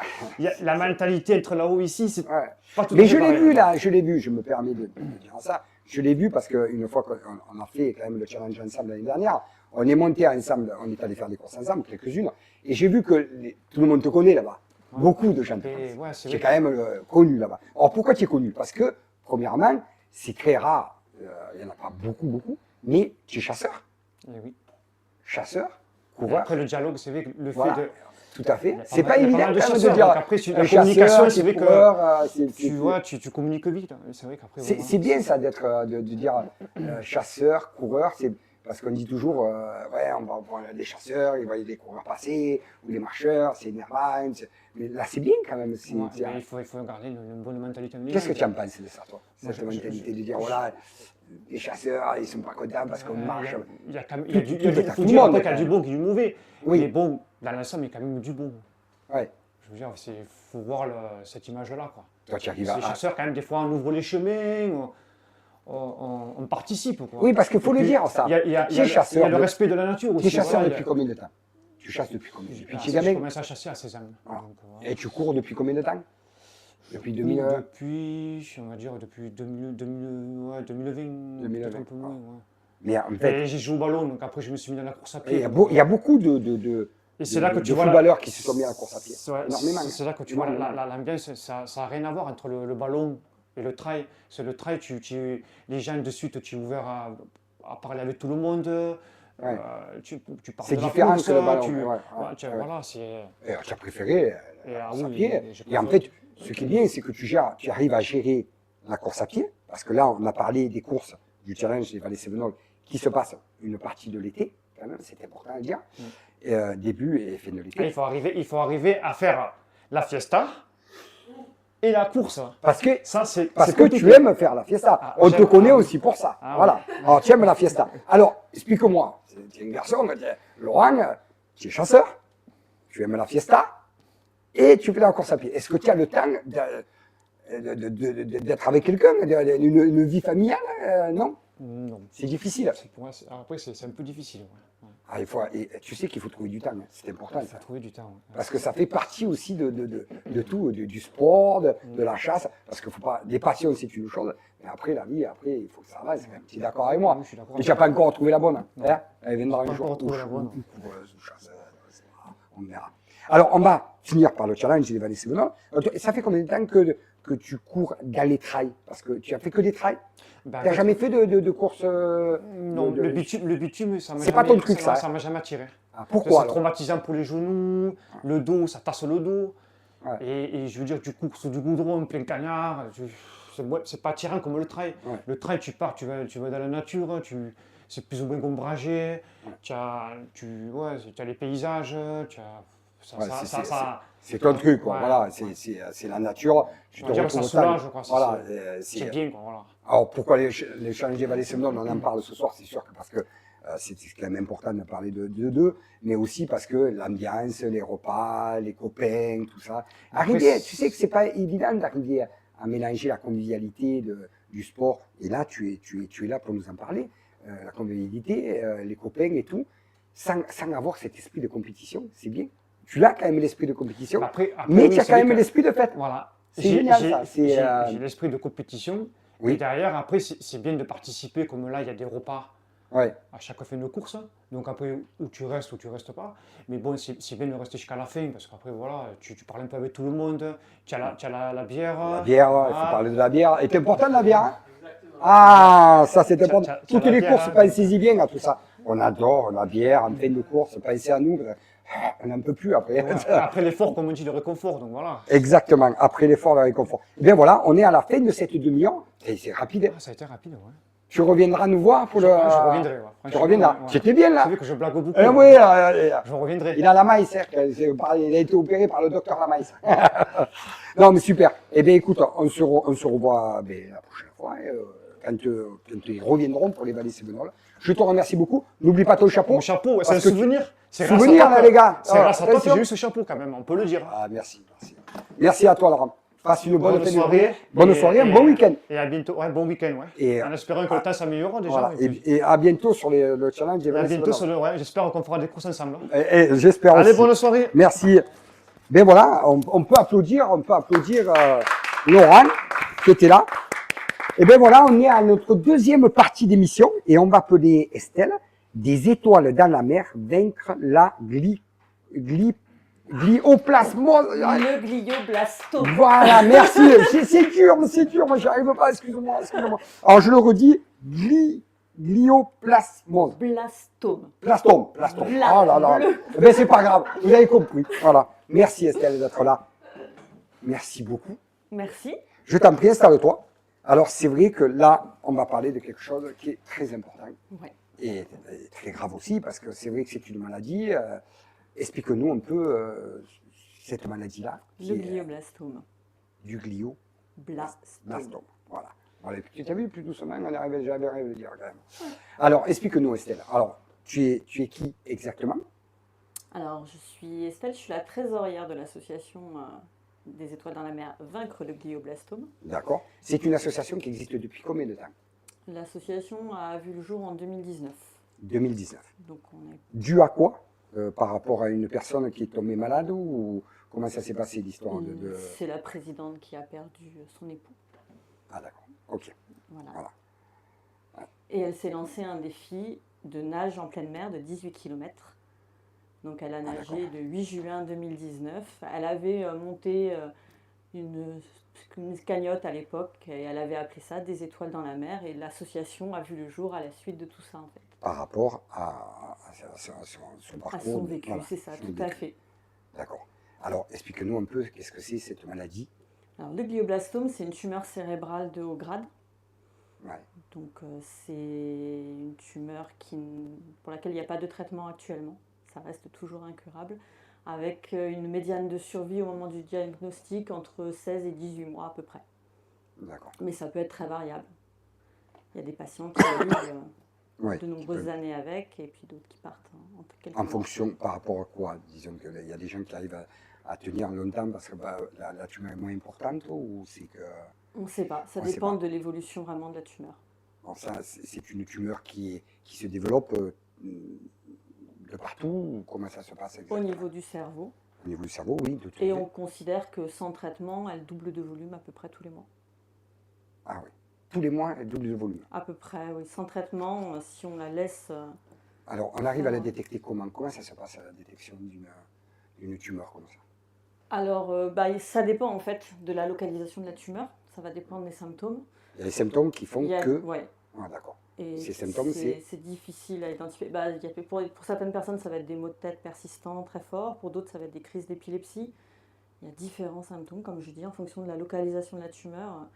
la mentalité entre là-haut ici, c'est ouais. pas tout à Mais fait je l'ai pareil, vu quoi. là, je l'ai vu, je me permets de dire ça. Je l'ai vu parce qu'une fois qu'on a fait quand même le challenge ensemble l'année dernière, on est monté ensemble, on est allé faire des courses ensemble, quelques-unes, et j'ai vu que tout le monde te connaît là-bas. Ouais. Beaucoup de gens te Et connaissent. ouais, c'est Tu es vrai. quand même connu là-bas. Alors pourquoi tu es connu? Parce que, premièrement, c'est très rare, il n'y en a pas beaucoup, mais tu es chasseur. Et oui. Chasseur, Et coureur, après, le dialogue, c'est vrai que le voilà, fait de. tout à fait. Il y a C'est pas il y a évident mal de quand même de chasseurs, dire donc après, la un communication, chasseur, c'est vrai que coureur, tu vois, tu communiques vite. Hein. C'est vrai qu'après. c'est voilà. c'est bien ça d'être, de dire chasseur, coureur, c'est parce qu'on dit toujours, ouais, on va voir des chasseurs, ils voient des coureurs passer, ou des marcheurs, c'est Nirvana, mais là c'est bien quand même. Ouais, mais il faut garder une bonne mentalité. Qu'est-ce que tu en penses de ça, toi? Moi, Cette mentalité de dire, voilà, les chasseurs, ils sont pas contents parce qu'on marche. Il y a quand même, Tout- il tout à faut tout dire le monde, après qu'il y a quand du bon et du mauvais. Oui. Mais bon, dans l'ensemble, il y a quand même du bon. Ouais. Je veux dire, il faut voir cette image-là, quoi. Toi, tu arrives Les à. chasseurs, quand même, des fois, on ouvre les chemins, on participe, quoi. Oui, parce qu'il faut Et le puis, dire, ça. Il y a Tu es chasseur. le respect de la nature Tu es aussi. chasseur voilà, depuis combien de temps? Tu chasses depuis combien? Depuis que tu es je gamin? commence à chasser à 16 ans. Voilà. Donc, voilà. Et tu cours depuis combien de temps? Depuis Ou 2000. on va dire, depuis 2020, 2020, peut-être un peu moins. Ouais. Mais en fait, Et j'ai joué au ballon, donc après, je me suis mis dans la course à pied. il y a beaucoup de Et c'est là que tu vois footballeurs qui se sont mis à la course à pied. Ouais, Énormément. c'est là que tu vois l'ambiance, ça n'a rien à voir entre le ballon et le trail. C'est le trail, les gens de suite, tu es ouvert à parler avec tout le monde. Tu parles C'est de la différent course, que le ballon. Voilà, c'est. Et tu as préféré Et, la ah course à oui, pied. j'ai Et en préféré. fait, ce qui est bien, c'est que tu arrives à gérer la course à pied. Parce que là, on a parlé des courses du challenge des Vallées Sévenol qui se passe une partie de l'été, quand même, c'est important à le dire. Début et fin de l'été. Il faut arriver à faire la fiesta et la course. Parce que, Ça, c'est parce que compliqué. tu aimes faire la fiesta. Ah, On te j'aime- connaît ah, aussi pour ça. Ah, Voilà. Alors, tu aimes la fiesta. Alors, explique-moi. Tu es un garçon, Laurent, tu es chasseur, tu aimes la fiesta et tu fais la course à pied. Est-ce que tu as le temps d'être avec quelqu'un, une vie familiale? Non, Non. c'est difficile. Pour moi, après, c'est un peu difficile. Ouais. Ah, et tu sais qu'il faut trouver du temps, hein. C'est important Il faut ça. trouver du temps. Ouais. Parce que ça fait partie aussi de tout, du sport, de la chasse. Parce que faut pas, les passions, c'est une chose, mais après, la vie, après, il faut que ça avance. Tu es d'accord avec moi? Oui, je suis d'accord. Mais tu n'as pas encore trouvé la bonne. Non. Hein? Elle viendra Pas un jour. encore trouvé la bonne. Coureuse, ou chasseuse, on verra. Alors, on va finir par le challenge des Vallées Sévenol. Ça fait combien de temps que tu cours dans les trails? Parce que tu as fait que des trails? Ben, Tu n'as jamais fait de course non, le bitume, ça m'a C'est pas jamais- ton truc, ça, Ça m'a jamais attiré. Ah, C'est pourquoi alors? traumatisant pour les genoux, le dos, ça tasse le dos. Ouais. Et je veux dire, tu cours sur du goudron, plein cagnard. C'est pas attirant comme le trail. Ouais. Le trail, tu pars, tu vas dans la nature, c'est plus ou moins ombragé. Ouais. Tu as les paysages, Ouais, ça, c'est ton truc, quoi. ouais, Voilà, ouais. c'est la nature. Tu On te va dire, ça retrouves au calme. soulage, quoi. Voilà, C'est bien, quoi. Voilà. alors pourquoi les challenges Valley Semnol, on en parle ce soir, c'est sûr que parce que c'est quand même important de parler de d'eux, mais aussi parce que l'ambiance, les repas, les copains, tout ça. Arriver, tu sais que c'est pas évident d'arriver à mélanger la convivialité du sport. Et là, tu es là pour nous en parler. La convivialité, les copains et tout, sans avoir cet esprit de compétition, c'est bien. Tu as quand même l'esprit de compétition, mais oui, tu as c'est quand vrai même que- l'esprit de fête. Voilà. C'est génial ça. J'ai l'esprit de compétition. Oui. Et derrière, après, c'est bien de participer. Comme là, il y a des repas Ouais. à chaque fin de course. Donc après, où tu restes pas. Mais bon, c'est bien de rester jusqu'à la fin. Parce qu'après, voilà, tu parles un peu avec tout le monde. Tu as la bière. La bière, il faut voilà. parler de la bière. Et c'est important la bière, hein? Ah, ça c'est important. T'as Toutes la les bière, courses, pensez-y bien à tout ça. On adore la bière en fin de course, pensez à nous. On n'en peut plus après. Ouais, après l'effort, comme on dit, le réconfort. Donc voilà. Exactement, après l'effort, le réconfort. Eh bien voilà, on est à la fin de cette demi-heure. Et c'est rapide. Ah, ça a été rapide, ouais. Tu reviendras nous voir pour le. Je reviendrai, ouais. Tu Franchement, reviendras. ouais. J'étais bien Vous là. savez que je blague beaucoup. Oui, Je reviendrai. il a la maïs, hein. Il a été opéré par le docteur Lamaïs. Non, mais super. Eh bien, écoute, on se revoit la prochaine fois, quand ils reviendront pour les vallées sévenoles. Je te remercie beaucoup. N'oublie pas ton chapeau. Mon chapeau, c'est un parce que souvenir. C'est Souvenir, grâce à toi là, les gars. C'est grâce à toi que attention. j'ai eu ce chapeau, quand même, on peut le dire. Ah, merci. Merci à toi, Laurent. Passe une bonne fin de soirée. journée. Bonne soirée, un bon week-end. Et à bientôt. Ouais, bon week-end, ouais. Et, en espérant que le temps s'améliore déjà. Voilà. Et puis- Et à bientôt sur le challenge des et à vallées bientôt sévenoles. ouais, j'espère qu'on fera des courses ensemble. J'espère aussi. Allez, bonne soirée. Merci. Ben voilà, on peut applaudir Laurent qui était là. Et ben voilà, on est à notre deuxième partie d'émission et on va appeler Estelle des étoiles dans la mer vaincre la glioplasmose. Le glioblastome. Voilà, merci. C'est dur, moi j'y arrive pas, excuse-moi. Alors je le redis, glioplasmose. Blastome. Plastome. Oh là là. Ben c'est pas grave, vous avez compris. Voilà. Merci Estelle d'être là. Merci beaucoup. Merci. Je t'en prie, installe-toi. Alors c'est vrai que là, on va parler de quelque chose qui est très important Ouais. et très grave aussi parce que c'est vrai que c'est une maladie. Explique-nous un peu cette maladie-là. Le glioblastome. Du glioblastome. Blastome. Voilà. Tu t'as vu plus doucement, j'avais rêvé de le dire quand même. Alors explique-nous Estelle. Alors tu es qui exactement? Alors, je suis Estelle, je suis la trésorière de l'association des étoiles dans la mer Vaincre le glioblastome. D'accord. C'est une association qui existe depuis combien de temps? L'association a vu le jour en 2019. 2019. Donc, on est... Dû à quoi? Par rapport à une personne qui est tombée malade ou comment ça s'est passé l'histoire de... C'est la présidente qui a perdu son époux. Ah d'accord, ok. Voilà. Et elle s'est lancée un défi de nage en pleine mer de 18 km. Donc elle a nagé le 8 juin 2019. Elle avait monté une cagnotte à l'époque et elle avait appelé ça des étoiles dans la mer et l'association a vu le jour à la suite de tout ça en fait. Par rapport à son parcours. À son vécu, voilà, c'est ça, son tout vécu. à fait. D'accord. Alors explique-nous un peu qu'est-ce que c'est cette maladie. Alors le glioblastome, c'est une tumeur cérébrale de haut grade. Ouais. Donc c'est une tumeur pour laquelle il n'y a pas de traitement actuellement. Ça reste toujours incurable, avec une médiane de survie au moment du diagnostic entre 16 et 18 mois à peu près. D'accord. Mais ça peut être très variable. Il y a des patients qui vivent de nombreuses années avec, et puis d'autres qui partent en quelques mois. En fonction, par rapport à quoi? Disons qu'il y a des gens qui arrivent à tenir longtemps parce que la tumeur est moins importante ou c'est que... On ne sait pas, ça dépend de l'évolution vraiment de la tumeur. Bon, ça, c'est une tumeur qui se développe de partout ou comment ça se passe exactement? Au niveau du cerveau. Au niveau du cerveau, oui. De tout et on considère que sans traitement, elle double de volume à peu près tous les mois. Ah oui. Tous les mois, elle double de volume. À peu près, oui. Sans traitement, si on la laisse... Alors, on arrive à la détecter comment? Comment ça se passe à la détection d'une tumeur comme ça? Alors, ça dépend en fait de la localisation de la tumeur. Ça va dépendre des symptômes. Il y a les symptômes qui font que... Ouais. Ah, d'accord. Et Ces symptômes, c'est difficile à identifier. Bah, pour certaines personnes, ça va être des maux de tête persistants très forts. Pour d'autres, ça va être des crises d'épilepsie. Il y a différents symptômes, comme je dis, en fonction de la localisation de la tumeur.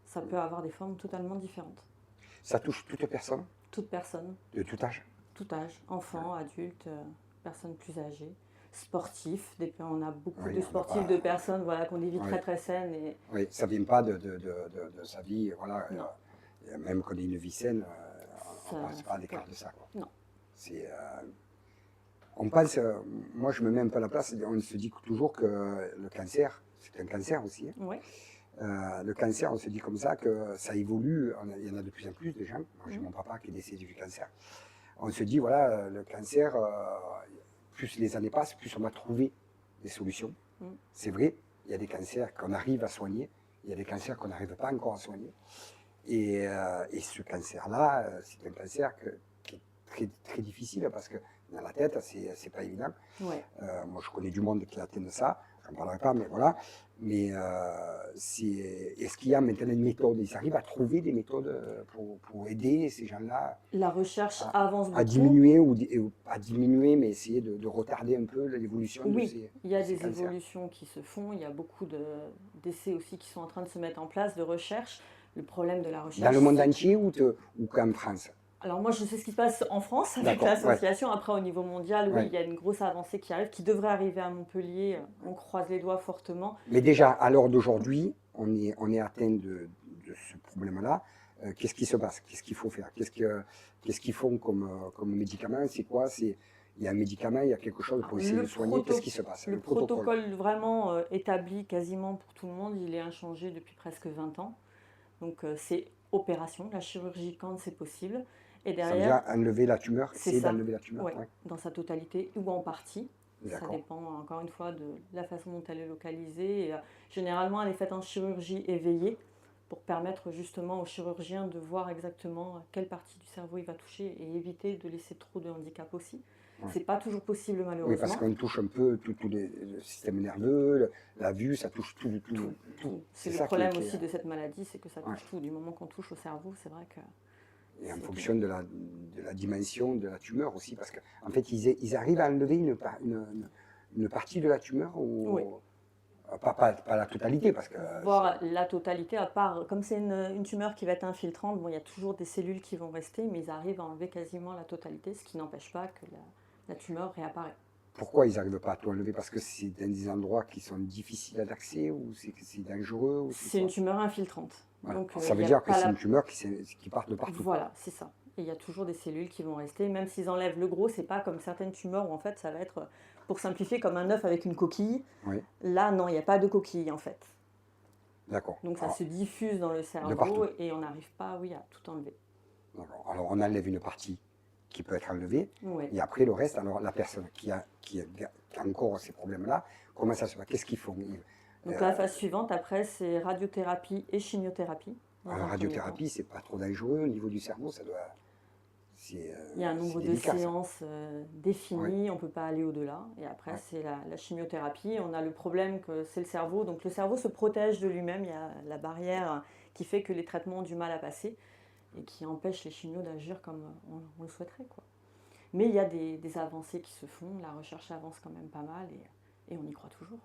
Ça peut avoir des formes totalement différentes. Ça touche toute personne, Toute personne, de tout âge. tout âge, enfants, adultes, personnes plus âgées, sportifs. On a beaucoup Oui, de on n'a sportifs, pas- de personnes voilà, qui ont des vies Oui. très très saines. Et Oui, ça ne vient pas de sa vie. Voilà, Non. même qu'on ait une vie saine, on ne Ça- passe pas à l'écart ouais. de ça. Quoi. Non. C'est, on pense, moi je me mets un peu à la place, on se dit toujours que le cancer, c'est un cancer aussi. Hein. Ouais. Le cancer, on se dit comme ça que ça évolue, il y en a de plus en plus de gens. Moi j'ai Mhm. mon papa qui est décédé du cancer. On se dit, voilà, le cancer, plus les années passent, plus on va trouver des solutions. Mhm. C'est vrai, il y a des cancers qu'on arrive à soigner, il y a des cancers qu'on n'arrive pas encore à soigner. Et ce cancer-là, c'est un cancer qui est très, très difficile parce que dans la tête, c'est pas évident. Ouais. Moi, je connais du monde qui atteint de ça, j'en parlerai pas, mais voilà. Mais est-ce qu'il y a maintenant une méthode? Ils arrivent à trouver des méthodes pour aider ces gens-là La recherche avance beaucoup. à diminuer, ou à diminuer, mais essayer de retarder un peu l'évolution de Oui, ces, il y a ces des cancers. évolutions qui se font, il y a beaucoup d'essais aussi qui sont en train de se mettre en place, de recherche. Le problème de la recherche. Dans le monde c'est- entier ou qu'en France? Alors moi, je sais ce qui se passe en France avec D'accord, l'association. Après, au niveau mondial, oui, Ouais. il y a une grosse avancée qui arrive, qui devrait arriver à Montpellier. On croise les doigts fortement. Mais déjà, à l'heure d'aujourd'hui, on est atteint de ce problème-là. Qu'est-ce qui se passe? Qu'est-ce qu'il faut faire? Qu'est-ce qu'ils font comme médicament? C'est quoi? Il y a un médicament, il y a quelque chose pour essayer Le de soigner. Qu'est-ce qui se passe? Le protocole vraiment établi quasiment pour tout le monde, il est inchangé depuis presque 20 ans. Donc c'est opération, la chirurgie quand c'est possible. Et Ça veut derrière, dire enlever la tumeur, c'est essayer ça. d'enlever la tumeur. Ouais, Ouais. dans sa totalité ou en partie. Ça D'accord. dépend encore une fois de la façon dont elle est localisée. Et, généralement, elle est faite en chirurgie éveillée pour permettre justement au chirurgien de voir exactement quelle partie du cerveau il va toucher et éviter de laisser trop de handicap aussi. Ouais. C'est pas toujours possible Oui, malheureusement. parce qu'on touche un peu tout le système nerveux, la vue, ça touche tout. C'est ça le qui problème est- aussi de cette maladie, c'est que ça touche Ouais. tout. Du moment qu'on touche au cerveau, c'est vrai que Et en c'est fonction de la dimension de la tumeur aussi, parce qu'en fait, ils arrivent à enlever une partie de la tumeur ou Oui. pas la totalité, parce que voir la totalité, à part, comme c'est une tumeur qui va être infiltrante, bon, il y a toujours des cellules qui vont rester, mais ils arrivent à enlever quasiment la totalité, ce qui n'empêche pas que la tumeur réapparaît. pourquoi ils n'arrivent pas à tout enlever? Parce que c'est dans des endroits qui sont difficiles d'accès, ou c'est que c'est dangereux, ou C'est quoi? une tumeur infiltrante. Voilà. Donc, Ça il veut y a dire que pas c'est la- une tumeur qui part de partout. Voilà, c'est ça. Et il y a toujours des cellules qui vont rester, même s'ils enlèvent le gros, c'est pas comme certaines tumeurs où en fait ça va être, pour simplifier, comme un œuf avec une coquille. Oui, Là, non, il n'y a pas de coquille en fait. d'accord. Donc ça Alors, se diffuse dans le cerveau partout. et on n'arrive pas, oui, à tout enlever. d'accord. Alors, on enlève une partie qui peut être enlevée, Ouais. et après le reste, alors la personne qui a encore ces problèmes-là, comment ça se passe? Qu'est-ce qu'ils font? Donc la phase suivante, après, c'est radiothérapie et chimiothérapie. dans Alors, un la premier temps. radiothérapie, c'est pas trop dangereux au niveau du cerveau, ça doit. Il y a un nombre de délicat, ça. séances définies, on ne peut pas aller au-delà. Et après, Ouais. c'est la chimiothérapie. On a le problème que c'est le cerveau. Donc le cerveau se protège de lui-même. Il y a la barrière qui fait que les traitements ont du mal à passer et qui empêche les chimios d'agir comme on le souhaiterait, quoi. Mais il y a des avancées qui se font. La recherche avance quand même pas mal et on y croit toujours.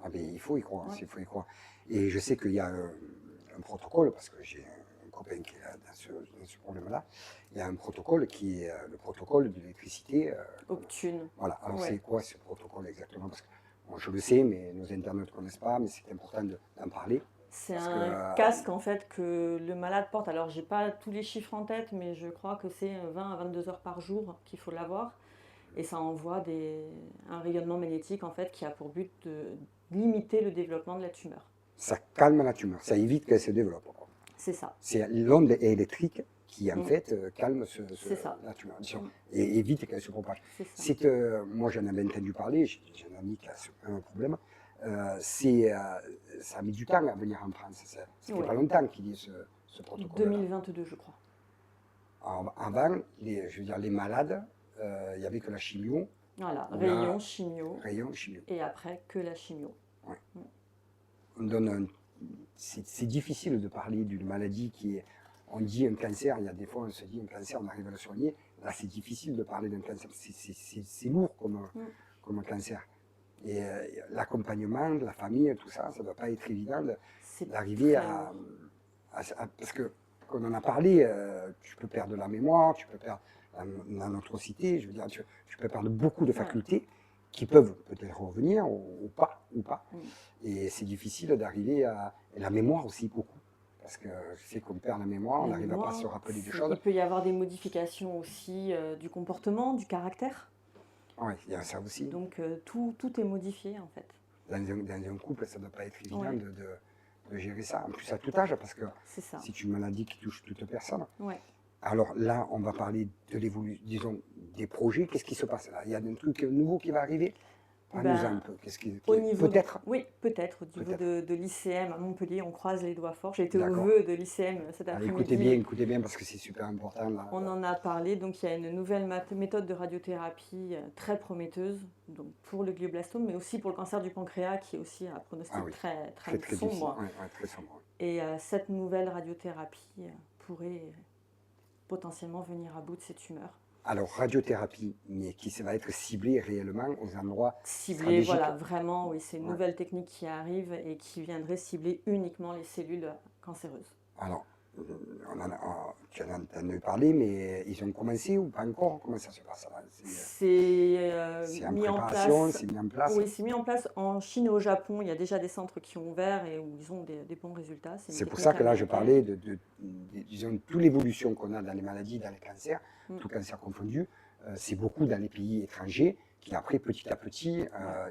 Ah, mais il faut y croire, Ouais. il faut y croire. Et je sais qu'il y a un protocole, parce que j'ai un copain qui est là dans ce problème-là. Il y a un protocole qui est le protocole de l'électricité. Optune. Voilà. Alors, Ouais. c'est quoi ce protocole exactement? Parce que bon, je le sais, mais nos internautes ne connaissent pas, mais c'est important d'en parler. C'est Parce un que, casque en fait que le malade porte. Alors j'ai pas tous les chiffres en tête, mais je crois que c'est 20 à 22 heures par jour qu'il faut l'avoir. Et ça envoie un rayonnement magnétique en fait qui a pour but de limiter le développement de la tumeur. Ça calme la tumeur, ça évite qu'elle se développe. C'est ça. C'est l'onde électrique qui, en fait, calme C'est ça. la tumeur et évite qu'elle se propage. C'est ça. Moi, j'en avais entendu parler, j'ai un ami qui a un problème. Ça a mis du temps à venir en France. Ça fait Ouais. pas longtemps qu'il y ait ce protocole. 2022, je crois. Avant, je veux dire, les malades, il n'y avait que la chimio, Voilà, On a- rayon, chimio, rayon chimio. et après que la chimio. On donne c'est difficile de parler d'une maladie qui est. on dit un cancer, il y a des fois on se dit un cancer, on arrive à le soigner. Là, c'est difficile de parler d'un cancer, c'est lourd comme un cancer. Et l'accompagnement de la famille, tout ça, ça ne doit pas être évident C'est d'arriver très à, lourd. parce que, comme on en a parlé, tu peux perdre la mémoire, tu peux perdre la notrocité, je veux dire, tu peux perdre beaucoup de facultés qui peuvent peut-être revenir ou pas. Mm. Et c'est difficile d'arriver à et la mémoire aussi beaucoup. Parce que je sais qu'on perd la mémoire, on La n'arrive pas à se mémoire, rappeler des il choses. peut y avoir des modifications aussi du comportement, du caractère. Oui, il y a ça aussi. Donc tout est modifié en fait. Dans un couple, ça ne doit pas être évident Ouais. de gérer ça. En plus, à tout âge, parce que C'est ça. c'est une maladie qui touche toute personne. Ouais. Alors là, on va parler de l'évolution, disons, des projets. Qu'est-ce qui se passe là? Il y a un truc nouveau qui va arriver? Parle-nous un peu. Au niveau peut-être? Oui, peut-être. Au niveau Peut-être. de l'ICM à Montpellier, on croise les doigts forts. J'ai été au D'accord. vœu de l'ICM cet Ah, après-midi. écoutez bien, parce que c'est super important. Là. On en a parlé. Donc il y a une nouvelle méthode de radiothérapie très prometteuse donc, pour le glioblastome, mais aussi pour le cancer du pancréas, qui est aussi un pronostic très, très, très sombre. difficile. Ouais, très sombre. Et cette nouvelle radiothérapie pourrait potentiellement venir à bout de ces tumeurs. Alors, radiothérapie, mais qui va être ciblée réellement aux endroits Ciblée, stratégiques. voilà, vraiment, oui, c'est une nouvelle technique qui arrive et qui viendrait cibler uniquement les cellules cancéreuses. Alors, tu en as entendu parler, mais ils ont commencé ou pas encore? Comment ça se passe là? C'est en mis en préparation, place. c'est mis en place. Oui, c'est mis en place en Chine et au Japon. Il y a déjà des centres qui ont ouvert et où ils ont des bons résultats. C'est pour ça que là, je parlais disons, toute l'évolution qu'on a dans les maladies, dans les cancers, tout cancer confondu, c'est beaucoup dans les pays étrangers qui, après, petit à petit,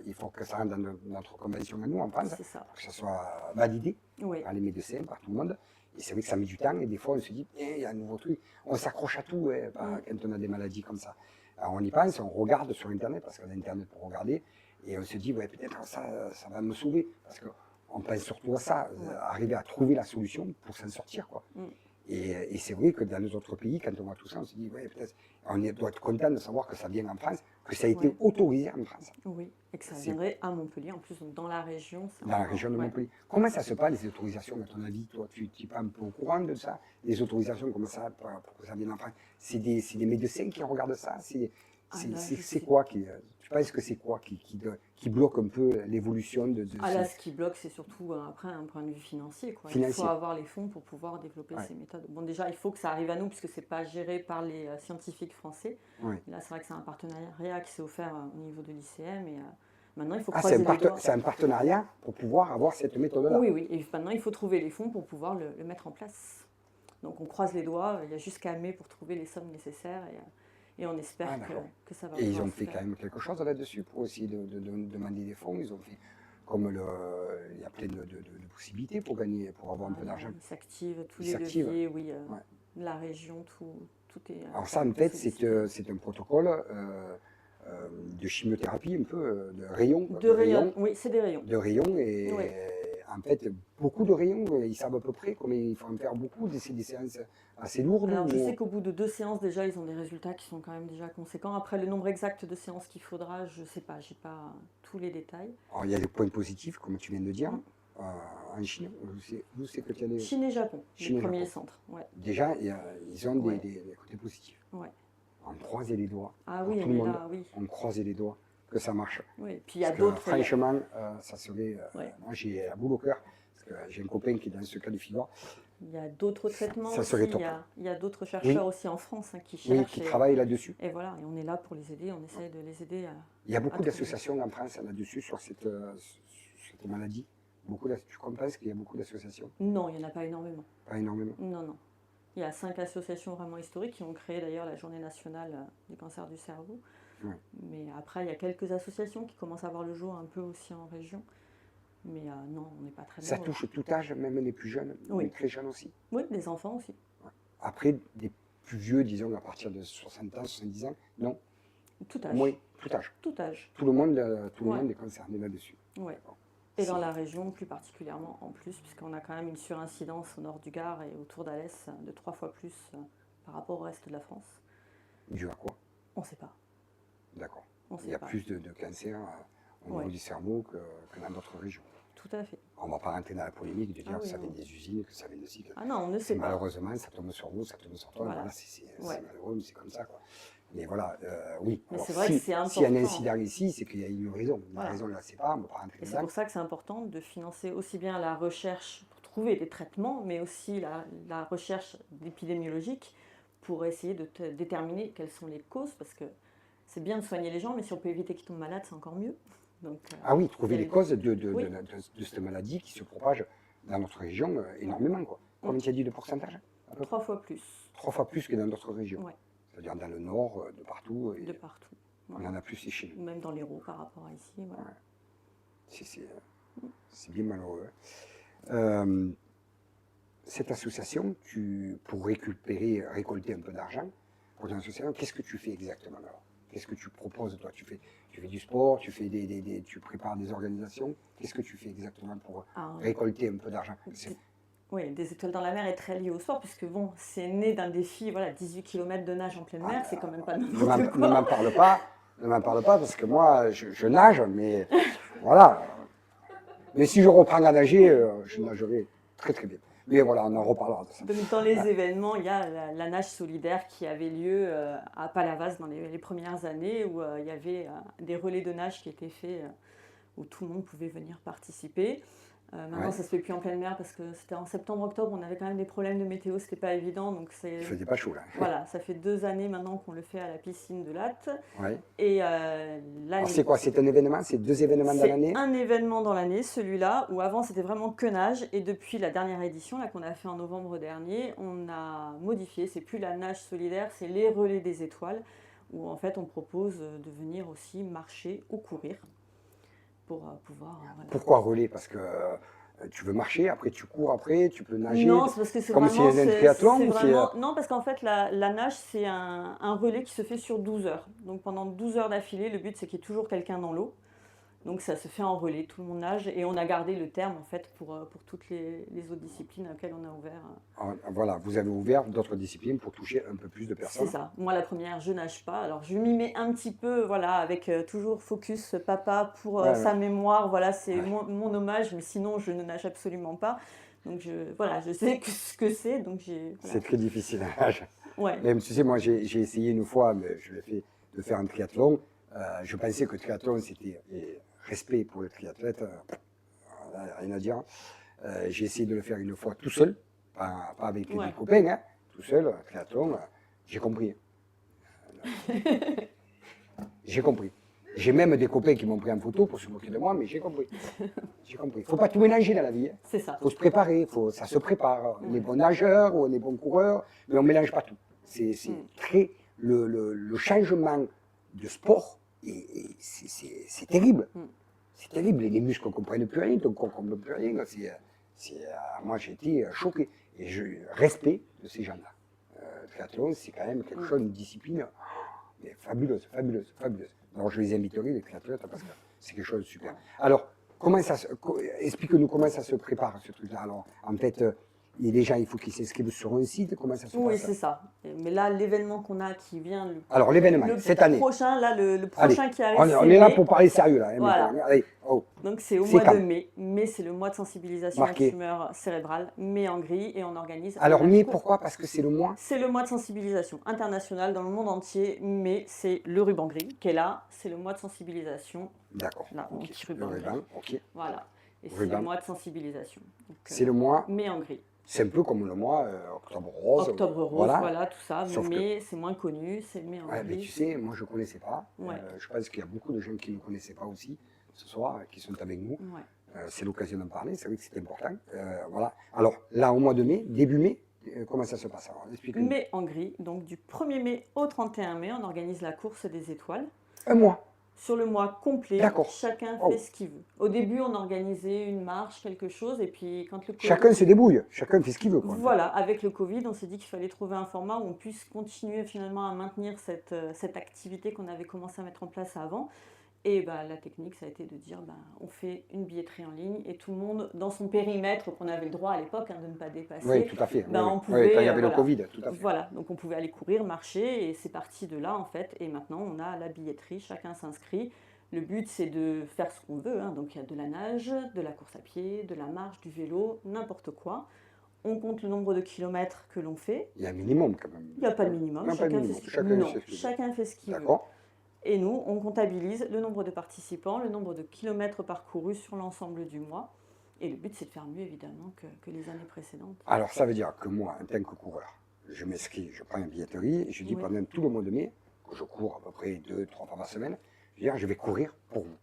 il faut que ça rentre dans notre convention à nous, en France, pour que ça soit validé par les médecins, par tout le monde. Et c'est vrai que ça met du temps, et des fois, on se dit, il y a un nouveau truc. On s'accroche à tout quand on a des maladies comme ça. Alors, on y pense, on regarde sur Internet, parce qu'on a Internet pour regarder, et on se dit, ouais, peut-être ça va me sauver, parce qu'on pense surtout à ça, arriver à trouver la solution pour s'en sortir, quoi. Et c'est vrai que dans les autres pays, quand on voit tout ça, on se dit, ouais, peut-être, doit être content de savoir que ça vient en France, que ça a été autorisé en France. Oui, et que ça viendrait à Montpellier, en plus, donc dans la région. Dans la région de Montpellier. Comment ça se passe, les autorisations, à ton avis? Toi, tu n'es pas un peu au courant de ça? Les autorisations, comment ça, pour que ça vienne en France? C'est des médecins qui regardent ça? C'est quoi qui... Tu penses que c'est quoi qui bloque un peu l'évolution de là, ce qui bloque, c'est surtout après un point de vue financier. Il faut avoir les fonds pour pouvoir développer ces méthodes. Bon, déjà, il faut que ça arrive à nous, puisque ce n'est pas géré par les scientifiques français. Là, c'est vrai que c'est un partenariat qui s'est offert au niveau de l'ICM. Et maintenant, il faut croiser les doigts. C'est un partenariat pour pouvoir avoir cette méthode-là? Oui. Et maintenant, il faut trouver les fonds pour pouvoir le mettre en place. Donc, on croise les doigts. Il y a jusqu'à mai pour trouver les sommes nécessaires. Et on espère que ça va. Et ils ont fait quand même quelque chose là-dessus pour essayer de demander des fonds. Ils ont fait comme il y a plein de possibilités pour gagner, pour avoir un peu d'argent. Ils s'activent, tous les leviers, oui. La région, tout est. Alors ça, en fait, c'est un protocole de chimiothérapie, un peu de rayons. De rayons, oui, c'est des rayons. De rayons et en fait, beaucoup de rayons, ils savent à peu près combien il faut en faire beaucoup, c'est des séances assez lourdes. Alors je sais qu'au bout de 2 séances déjà, ils ont des résultats qui sont quand même déjà conséquents. Après, le nombre exact de séances qu'il faudra, je ne sais pas, j'ai pas tous les détails. Alors il y a des points positifs, comme tu viens de dire. En Chine, où c'est que tu as des... Chine et Japon, les premiers centres. Ouais. Déjà, ils ont des côtés positifs. On croise les doigts. Ah oui, tout le monde, là, oui. on croise les doigts que ça marche. Oui, puis il y a d'autres. Franchement, ça serait. Moi, j'ai la boule au cœur, parce que j'ai un copain qui est dans ce cas de figure. Il y a d'autres traitements. Ça serait top. Il y a d'autres chercheurs aussi en France qui cherchent. Oui, qui travaillent là-dessus. Et voilà, et on est là pour les aider, on essaie de les aider. Il y a beaucoup d'associations en France là-dessus, sur cette maladie. Tu penses qu'il y a beaucoup d'associations? Non, il n'y en a pas énormément. Pas énormément? Non. Il y a 5 associations vraiment historiques qui ont créé d'ailleurs la journée nationale du cancer du cerveau. Mais après, il y a quelques associations qui commencent à voir le jour un peu aussi en région. Mais non, on n'est pas très Ça touche tout âge, même les plus jeunes, les très jeunes aussi? Oui, les enfants aussi. Après, des plus vieux, disons à partir de 60 ans, 70 ans, non? Tout âge. Oui, tout âge. Tout âge. Tout le monde est concerné là-dessus. Oui. Et dans la région plus particulièrement en plus, puisqu'on a quand même une surincidence au nord du Gard et autour d'Alès de 3 fois plus par rapport au reste de la France. Dû à quoi? On ne sait pas. D'accord. Il y a plus de cancer au niveau du cerveau que dans d'autres régions. Tout à fait. On ne va pas rentrer dans la polémique de dire Ah que oui, ça vient non. des usines, que ça vient de ci. Ah non, on ne C'est sait pas. malheureusement, ça tombe sur vous, ça tombe sur toi. Voilà. Voilà, c'est Ouais. malheureux, mais c'est comme ça, quoi. Mais voilà, oui. Mais Alors, c'est vrai que c'est s'il y a un important. incident ici, c'est qu'il y a une raison. La Voilà. raison, on ne la sait pas, on ne va pas rentrer Et c'est dedans. pour ça que c'est important de financer aussi bien la recherche pour trouver des traitements, mais aussi la recherche épidémiologique pour essayer de déterminer quelles sont les causes, parce que c'est bien de soigner les gens, mais si on peut éviter qu'ils tombent malades, c'est encore mieux. Donc, Ah oui, trouver il y a les causes Oui. de cette maladie qui se propage dans notre région énormément, quoi. Combien tu as dit de pourcentage? À peu près 3 fois plus 3 fois plus que dans d'autres régions. Ouais. C'est-à-dire dans le nord, de partout. Et de partout. on Voilà. en a plus chez nous. Même dans l'Hérault par rapport à ici. Voilà. Ouais. C'est bien malheureux. Cette association, pour récolter un peu d'argent, pour ton association, qu'est-ce que tu fais exactement alors? Qu'est-ce que tu proposes, toi? Tu fais du sport, tu prépares des organisations. Qu'est-ce que tu fais exactement pour récolter un peu d'argent? Oui, des étoiles dans la mer est très lié au sport, puisque bon, c'est né d'un défi, voilà, 18 km de nage en pleine mer, c'est quand même pas n'importe Ne quoi. m'en parle pas, ne m'en parle pas, parce que moi, je nage, mais voilà. Mais si je reprends à nager, je nagerai très très bien. Mais voilà, on en reparlera de ça. Donc, dans les événements, il y a la nage solidaire qui avait lieu à Palavas dans les premières années, où il y avait des relais de nage qui étaient faits, où tout le monde pouvait venir participer. Maintenant, Ouais. ça se fait plus en pleine mer parce que c'était en septembre-octobre, on avait quand même des problèmes de météo, c'était pas évident. Donc Il faisait pas chaud là. Voilà, ça fait 2 années maintenant qu'on le fait à la piscine de Latte. Ouais. Et Alors c'est quoi? C'est un événement? C'est 2 événements dans l'année? C'est un événement dans l'année, celui-là, où avant c'était vraiment que nage. Et depuis la dernière édition, là qu'on a fait en novembre dernier, on a modifié. C'est plus la nage solidaire, c'est les relais des étoiles, où en fait on propose de venir aussi marcher ou courir pour pouvoir. Voilà. Pourquoi relais? Parce que tu veux marcher, après tu cours, après tu peux nager. Non, c'est parce que c'est comme vraiment. si c'était un triathlon c'est ou vraiment non, parce qu'en fait, la nage, c'est un relais qui se fait sur 12 heures. Donc pendant 12 heures d'affilée, le but, c'est qu'il y ait toujours quelqu'un dans l'eau. Donc ça se fait en relais, tout le monde nage. Et on a gardé le terme, en fait, pour toutes les autres disciplines auxquelles on a ouvert. Voilà, vous avez ouvert d'autres disciplines pour toucher un peu plus de C'est personnes. ça. Moi, la première, je nage pas. Alors, je m'y mets un petit peu, voilà, avec toujours focus papa pour sa mémoire. Voilà, c'est mon hommage, mais sinon, je ne nage absolument pas. Donc, je sais ce que c'est. Donc, voilà. C'est très difficile à nager. Ouais. Même, tu sais, moi, j'ai essayé une fois, mais je l'ai fait, de faire un triathlon. Je pensais que le triathlon, c'était respect pour le triathlète, rien à dire. J'ai essayé de le faire une fois tout seul, pas avec des copains, hein, tout seul, triathlon. J'ai compris. J'ai compris. J'ai même des copains qui m'ont pris en photo pour se moquer de moi, mais j'ai compris. J'ai compris. Il ne faut pas tout mélanger dans la vie. Hein. C'est ça. Il faut se préparer, ça se prépare. On est bon nageur, on est bon coureur, mais on ne mélange pas tout. C'est très. Le changement de sport, c'est terrible. C'est terrible. Les muscles ne comprennent plus rien, ton corps ne comprend plus rien. Moi, j'ai été choqué. Et respect de ces gens-là. Le triathlon, c'est quand même quelque chose, une discipline mais fabuleuse, fabuleuse, fabuleuse. Alors, je les inviterai, les triathlètes, parce que c'est quelque chose de super. Alors, explique-nous comment ça se prépare, ce truc-là. Alors, en fait, déjà, il faut qu'ils s'inscrivent sur un site. Comment ça se passe? Oui, c'est ça. Mais là, l'événement qu'on a qui vient. Alors, l'événement, cette année. Le prochain qui arrive. On est là pour parler sérieux, là. Hein, voilà. Allez, Donc, c'est au mois de mai. Mai, c'est le mois de sensibilisation Marqué. aux tumeurs cérébrales. Mai en gris, et on organise. Alors, mai, pourquoi? Parce que c'est le mois. C'est le mois de sensibilisation international dans le monde entier. Mai, c'est le ruban gris qui est là. C'est le mois de sensibilisation. D'accord. Là, okay. petit ruban le ruban, ok. Voilà. Et c'est le mois de sensibilisation. C'est le mois. Mai en gris. C'est un peu comme le mois octobre rose. Octobre rose, voilà tout ça. Mais c'est moins connu, c'est mai en gris. Mais tu sais, moi je ne connaissais pas. Je pense qu'il y a beaucoup de gens qui ne connaissaient pas aussi ce soir, qui sont avec nous. C'est l'occasion d'en parler, c'est vrai que c'est important. Voilà. Alors là, au mois de mai, début mai, comment ça se passe? Explique-nous. Mai en gris, donc du 1er mai au 31 mai, on organise la course des étoiles. Un mois. Sur le mois complet, chacun fait ce qu'il veut. Au début, on organisait une marche, quelque chose, et puis quand le Covid... Chacun se débrouille, chacun fait ce qu'il veut. Quoi, voilà, avec le Covid, on s'est dit qu'il fallait trouver un format où on puisse continuer finalement à maintenir cette activité qu'on avait commencé à mettre en place avant. Et la technique, ça a été de dire, on fait une billetterie en ligne et tout le monde, dans son périmètre qu'on avait le droit à l'époque de ne pas dépasser. Oui, tout à fait. On pouvait, quand il y avait le Covid, tout à fait. Voilà, donc on pouvait aller courir, marcher et c'est parti de là en fait. Et maintenant, on a la billetterie, chacun s'inscrit. Le but, c'est de faire ce qu'on veut. Hein. Donc, il y a de la nage, de la course à pied, de la marche, du vélo, n'importe quoi. On compte le nombre de kilomètres que l'on fait. Il y a un minimum quand même. Il n'y a pas de minimum. Non, pas de minimum. Chacun fait ce qu'il veut. D'accord. Et nous, on comptabilise le nombre de participants, le nombre de kilomètres parcourus sur l'ensemble du mois. Et le but, c'est de faire mieux, évidemment, que les années précédentes. Alors, ça veut dire que moi, en tant que coureur, je m'inscris, je prends une billetterie, et je dis Oui. pendant tout le mois de mai, que je cours à peu près 2-3 fois par semaine, je veux dire, je vais courir pour vous.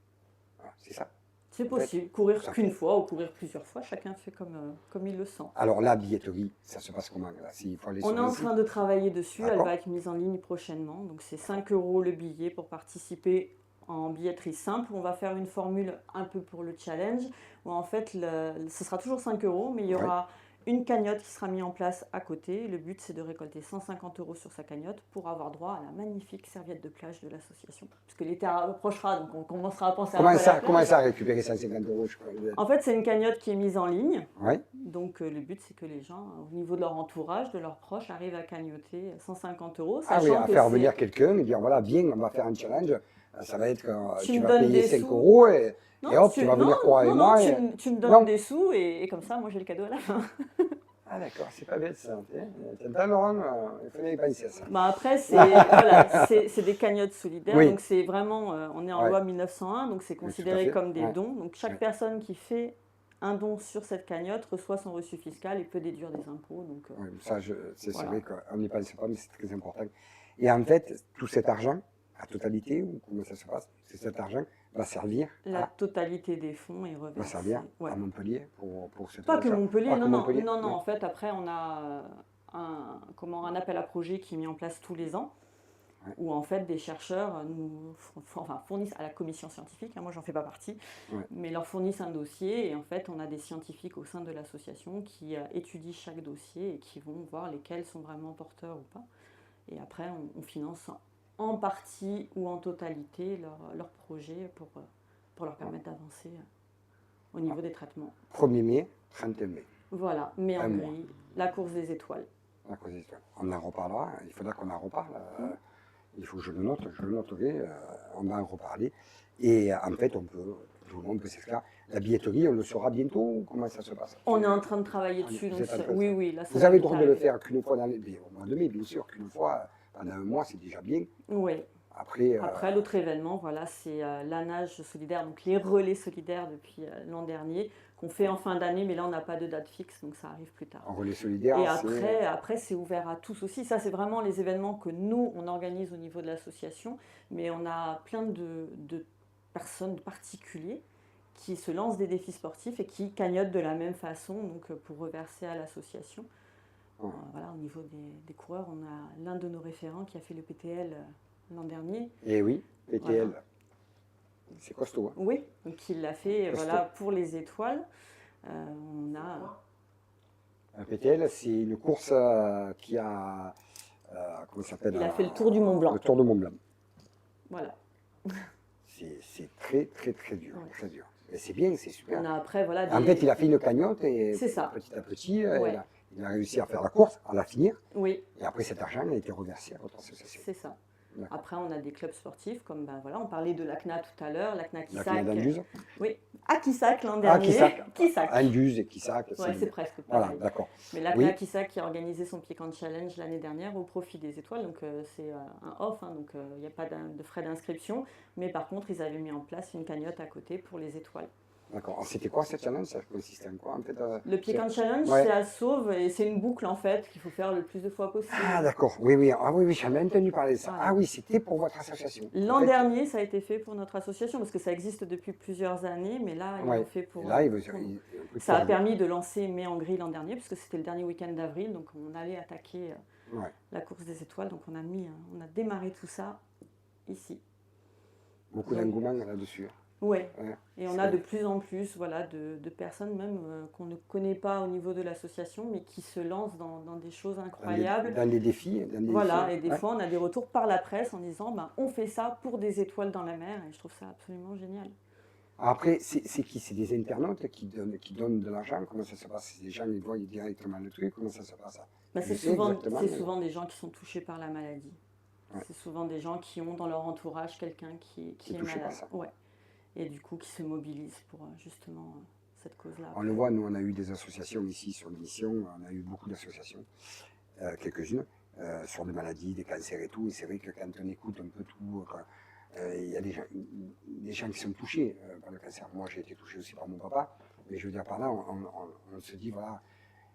Voilà, c'est ça. C'est possible. Courir qu'une fois ou courir plusieurs fois, chacun fait comme il le sent. Alors, la billetterie, ça se passe comment là, s'il faut aller On sur est en le site train de travailler dessus, elle D'accord. va être mise en ligne prochainement. Donc c'est 5 € le billet pour participer en billetterie simple. On va faire une formule un peu pour le challenge, où en fait ce sera toujours 5 €, mais il y aura une cagnotte qui sera mise en place à côté. Le but, c'est de récolter 150 € sur sa cagnotte pour avoir droit à la magnifique serviette de plage de l'association. Parce que l'été approchera, donc on commencera à penser à la plage. Comment ça récupérer 150 € je crois. En fait, c'est une cagnotte qui est mise en ligne. Oui. Donc le but, c'est que les gens, au niveau de leur entourage, de leurs proches, arrivent à cagnoter 150 €. Ah oui, à faire venir quelqu'un et dire voilà, bien, on va faire un challenge. Ça va être que tu vas payer 5 € et hop, tu vas venir courir avec moi. Tu me donnes des sous et comme ça, moi j'ai le cadeau à la fin. Ah d'accord, c'est pas bête ça. T'entends Laurent, il fallait y penser à ça. Bah après, c'est des cagnottes solidaires, Oui. donc c'est vraiment, on est en loi 1901, donc c'est considéré comme des dons. Donc chaque personne qui fait un don sur cette cagnotte reçoit son reçu fiscal et peut déduire des impôts. Donc, oui, ça, c'est voilà. vrai qu'on n'y pense pas, mais c'est très important. Et en fait, tout cet argent, à totalité, ou comment ça se passe, cet argent va servir la totalité des fonds est reversée. va servir à Montpellier pour cette Pas que Montpellier, Pas non, que non, Montpellier. non, non. En fait, après, on a un appel à projet qui est mis en place tous les ans, où en fait des chercheurs nous fournissent à la commission scientifique, hein, moi j'en fais pas partie, mais leur fournissent un dossier et en fait on a des scientifiques au sein de l'association qui étudient chaque dossier et qui vont voir lesquels sont vraiment porteurs ou pas. Et après on finance en partie ou en totalité leur projet pour leur permettre d'avancer au niveau des traitements. 1er mai, 31 mai. Voilà, mais en gris, la course des étoiles. La course des étoiles. On en reparlera, il faudra qu'on en reparle. Il faut que je le note, je le noterai, on va en reparler. Et en fait, tout le monde peut s'inscrire. La billetterie, on le saura bientôt ou comment ça se passe? On est en train de travailler dessus. Donc oui, là, vous avez le droit de le faire qu'une fois dans au mois de mai, bien sûr, qu'une fois pendant un mois, c'est déjà bien. Oui. Après l'autre événement, voilà, c'est la nage solidaire, donc les relais solidaires depuis l'an dernier, qu'on fait en fin d'année, mais là on n'a pas de date fixe, donc ça arrive plus tard. En relais solidaire. Et après c'est ouvert à tous aussi. Ça, c'est vraiment les événements que nous, on organise au niveau de l'association, mais on a plein de personnes, de particuliers, qui se lancent des défis sportifs et qui cagnotent de la même façon, donc pour reverser à l'association. Voilà, au niveau des coureurs, on a l'un de nos référents qui a fait le PTL l'an dernier. Et oui, PTL. Voilà. C'est costaud. Hein. Oui, donc il l'a fait pour les étoiles. On a... Un PTL, c'est une course qui a... comment ça s'appelle? Il a fait le Tour du Mont Blanc. Le Tour du Mont Blanc. Voilà. C'est très, très, très dur. Ouais. Très dur. Et c'est bien, c'est super. On a après, voilà, en fait, il a fait une cagnotte et petit à petit, il a réussi à faire la course, à la finir. Oui. Et après, cet argent a été reversé à votre association. C'est ça. Après, on a des clubs sportifs, comme on parlait de l'ACNA tout à l'heure, l'ACNA Quissac. L'ACNA d'Anduze. Oui, à Quissac l'an dernier. Quissac. Anduze et Quissac. Oui, c'est presque pareil. Voilà, d'accord. Mais l'ACNA Quissac qui a organisé son Piquant Challenge l'année dernière au profit des étoiles, donc c'est un off, hein, donc il n'y a pas de frais d'inscription. Mais par contre, ils avaient mis en place une cagnotte à côté pour les étoiles. D'accord. C'était quoi ce challenge? Ça consistait en quoi en fait, le Piquant Challenge, c'est à Sauve et c'est une boucle en fait qu'il faut faire le plus de fois possible. Ah d'accord, oui, j'avais entendu parler de ça. Voilà. Ah oui, c'était pour votre association. L'an dernier, ça a été fait pour notre association parce que ça existe depuis plusieurs années, mais là, ils l'ont fait pour... Ça a permis de lancer Mai en gris l'an dernier puisque c'était le dernier week-end d'avril, donc on allait attaquer la course des étoiles, donc on a démarré tout ça ici. Beaucoup d'engouement là-dessus. Oui, et on a de plus en plus de personnes même qu'on ne connaît pas au niveau de l'association, mais qui se lancent dans des choses incroyables. Dans les défis. Et des fois on a des retours par la presse en disant on fait ça pour des étoiles dans la mer, et je trouve ça absolument génial. Après, c'est qui? C'est des internautes qui donnent de l'argent? Comment ça se passe? Les gens ils voient directement le truc? Comment ça se passe? C'est souvent des gens qui sont touchés par la maladie. Ouais. C'est souvent des gens qui ont dans leur entourage quelqu'un qui est touché par malade. ça. Ouais. Et du coup, qui se mobilisent pour justement cette cause-là. On le voit, nous on a eu des associations ici sur l'émission, on a eu beaucoup d'associations, quelques-unes, sur des maladies, des cancers et tout. Et c'est vrai que quand on écoute un peu tout, il y a des gens qui sont touchés par le cancer. Moi j'ai été touché aussi par mon papa, mais je veux dire par là, on se dit voilà,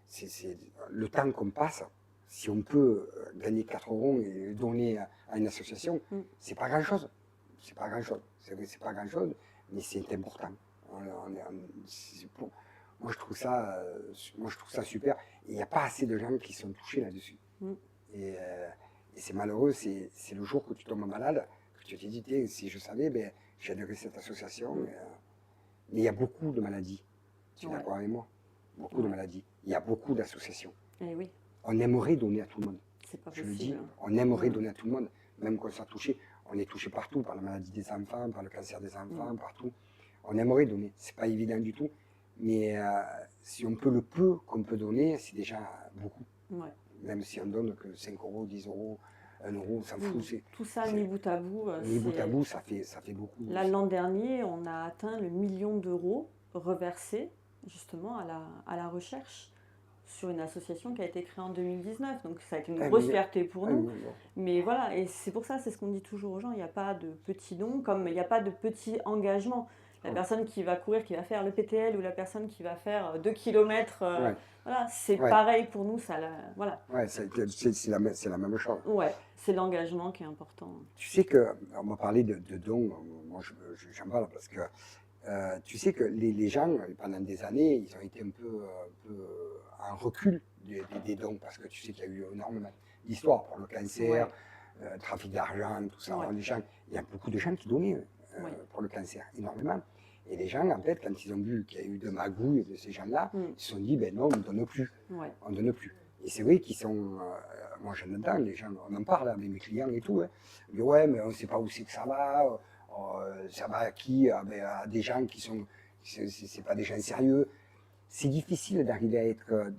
c'est le temps qu'on passe. Si on peut gagner 4 euros et donner à une association, c'est pas grand-chose. C'est pas grand-chose. C'est vrai, c'est pas grand-chose, mais c'est important. Moi, je trouve ça super. Et il n'y a pas assez de gens qui sont touchés là-dessus. Et, c'est malheureux, c'est le jour que tu tombes malade, que tu te dis, tiens, si je savais, ben, j'aiderais cette association. Mais il y a beaucoup de maladies. Tu es d'accord avec moi? Beaucoup de maladies. Il y a beaucoup d'associations. Eh oui. On aimerait donner à tout le monde. C'est pas Je possible. le dis, on aimerait donner à tout le monde, même quand on soit touché. On est touché partout, par la maladie des enfants, par le cancer des enfants, partout. On aimerait donner. C'est pas évident du tout. Mais si on peut le peu qu'on peut donner, c'est déjà beaucoup. Ouais. Même si on donne que 5 euros, 10 euros, 1 euro, on s'en fout. Tout ça, mis bout à bout. Mis bout à bout, ça fait beaucoup. Là, l'an dernier, on a atteint le 1 million d'euros reversés justement à la recherche sur une association qui a été créée en 2019. Donc ça a été une grosse fierté pour nous. Mais voilà, et c'est pour ça, c'est ce qu'on dit toujours aux gens, il n'y a pas de petits dons, comme il n'y a pas de petits engagements. La personne qui va courir, qui va faire le PTL, ou la personne qui va faire 2 km, voilà, c'est pareil pour nous. Voilà. Ouais, c'est la même chose. Ouais, c'est l'engagement qui est important. Tu sais qu'on m'a parlé de dons, moi j'en parle parce que tu sais que les gens, pendant des années, ils ont été un peu en recul des dons, parce que tu sais qu'il y a eu énormément d'histoires pour le cancer, trafic d'argent, tout ça. Alors, il y a beaucoup de gens qui donnaient pour le cancer, énormément. Et les gens, en fait, quand ils ont vu qu'il y a eu de magouilles de ces gens-là, ils se sont dit, ben non, on ne donne plus. On ne donne plus. Et c'est vrai qu'ils sont, moi j'en entends, les gens, on en parle avec mes clients et tout, ils disent, ouais, mais on ne sait pas où c'est que ça va à qui, à des gens qui sont, c'est pas des gens sérieux. C'est difficile d'arriver à être,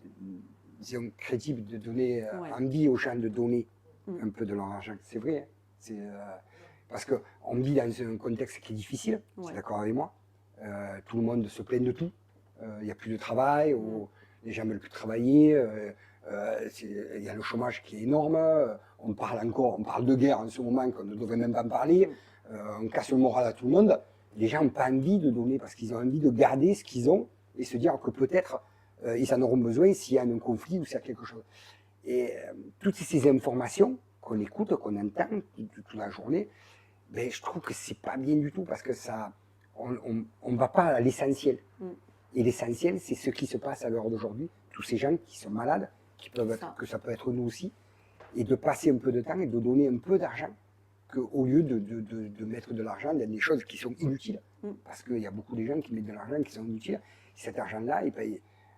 disons, crédible, de donner envie aux gens de donner un peu de leur argent. C'est vrai, parce qu'on vit dans un contexte qui est difficile, tu es d'accord avec moi? Tout le monde se plaint de tout. Il n'y a plus de travail, les gens ne veulent plus travailler, il y a le chômage qui est énorme, on parle de guerre en ce moment qu'on ne devrait même pas en parler, on casse le moral à tout le monde. Les gens n'ont pas envie de donner parce qu'ils ont envie de garder ce qu'ils ont et se dire que peut-être ils en auront besoin s'il y a un conflit ou s'il y a quelque chose. Et toutes ces informations qu'on écoute, qu'on entend toute la journée, ben, je trouve que c'est pas bien du tout parce que on ne va pas à l'essentiel. Et l'essentiel, c'est ce qui se passe à l'heure d'aujourd'hui. Tous ces gens qui sont malades, que ça peut être nous aussi, et de passer un peu de temps et de donner un peu d'argent, au lieu de mettre de l'argent dans des choses qui sont inutiles. Parce qu'il y a beaucoup de gens qui mettent de l'argent qui sont inutiles. Cet argent-là,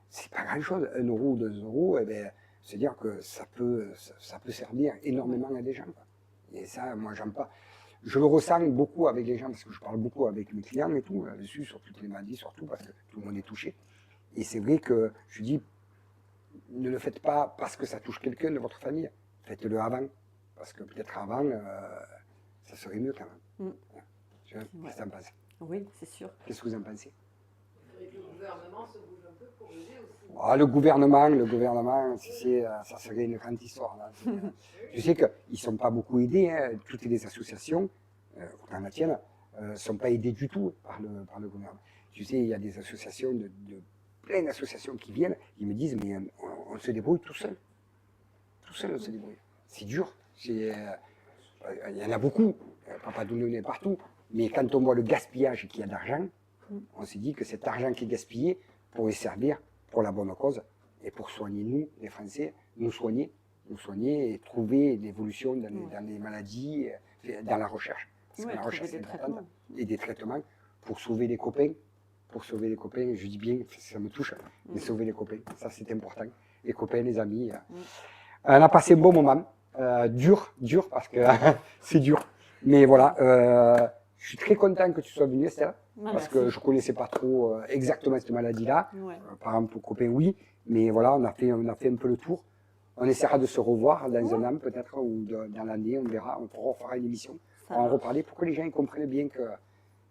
c'est pas grand-chose, 1 euro ou 2 euros, et bien, c'est-à-dire que ça peut servir énormément à des gens. Quoi. Et ça, moi, j'aime pas. Je le ressens beaucoup avec les gens, parce que je parle beaucoup avec mes clients et tout, là-dessus, sur toutes les maladies, surtout, parce que tout le monde est touché. Et c'est vrai que je dis, ne le faites pas parce que ça touche quelqu'un de votre famille. Faites-le avant. Parce que peut-être avant, ça serait mieux quand même. Qu'est-ce que tu en penses? Oui, c'est sûr. Qu'est-ce que vous en pensez? Il faudrait que le gouvernement se bouge un peu pour aider aussi. Ah, le gouvernement, ça serait une grande histoire. Là. Je sais qu'ils ne sont pas beaucoup aidés. Hein. Toutes les associations, autant la tienne, ne sont pas aidées du tout par le gouvernement. Tu sais, il y a des associations, plein d'associations qui viennent, ils me disent, mais on se débrouille tout seul. Tout seul, on se débrouille. C'est dur. Il y en a beaucoup, on ne peut pas donner partout. Mais quand on voit le gaspillage qu'il y a d'argent, on se dit que cet argent qui est gaspillé pourrait servir pour la bonne cause et pour soigner nous, les Français, nous soigner et trouver l'évolution dans les maladies, dans la recherche. Parce que la recherche c'est important. Et des traitements pour sauver les copains. Je dis bien, ça me touche, mais sauver les copains, ça c'est important. Les copains, les amis. On a passé un bon moment. Dur parce que c'est dur. Mais voilà, je suis très content que tu sois venu, Estelle, parce que je ne connaissais pas trop exactement cette maladie-là. Par exemple, pour copain, oui, mais voilà, on a fait un peu le tour. On essaiera de se revoir dans un an peut-être, ou dans l'année, on verra, on fera une émission. Ça On va en va. reparler pour que les gens ils comprennent bien que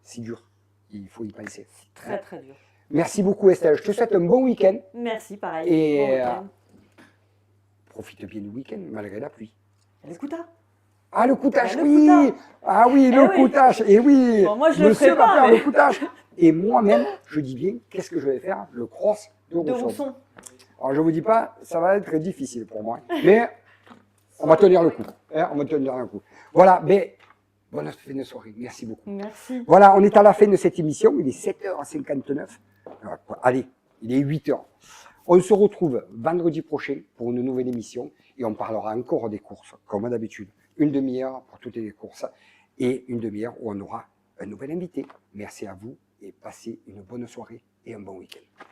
c'est dur. Il faut y penser. C'est très très dur. Merci beaucoup Estelle. Je te souhaite un bon week-end. Merci, pareil. Et, Bon week-end. Profite bien du week-end malgré la pluie. Le couta. Ah, le coutage, Le oui. coutage. Ah oui, le oui. coutage. Et oui. Bon, moi, je le Monsieur ferai va pas, faire mais- le coutage. Et moi-même, je dis bien, qu'est-ce que je vais faire? Le cross de De Rousseau. Rousson. Alors, je vous dis pas, ça va être difficile pour moi. Mais on va tenir le coup. Hein, on va tenir le coup. Voilà, mais bonne fin de soirée. Merci beaucoup. Merci. Voilà, on est à la fin de cette émission. Il est 7h59. Allez, il est 8h. On se retrouve vendredi prochain pour une nouvelle émission et on parlera encore des courses, comme d'habitude. Une demi-heure pour toutes les courses et une demi-heure où on aura un nouvel invité. Merci à vous et passez une bonne soirée et un bon week-end.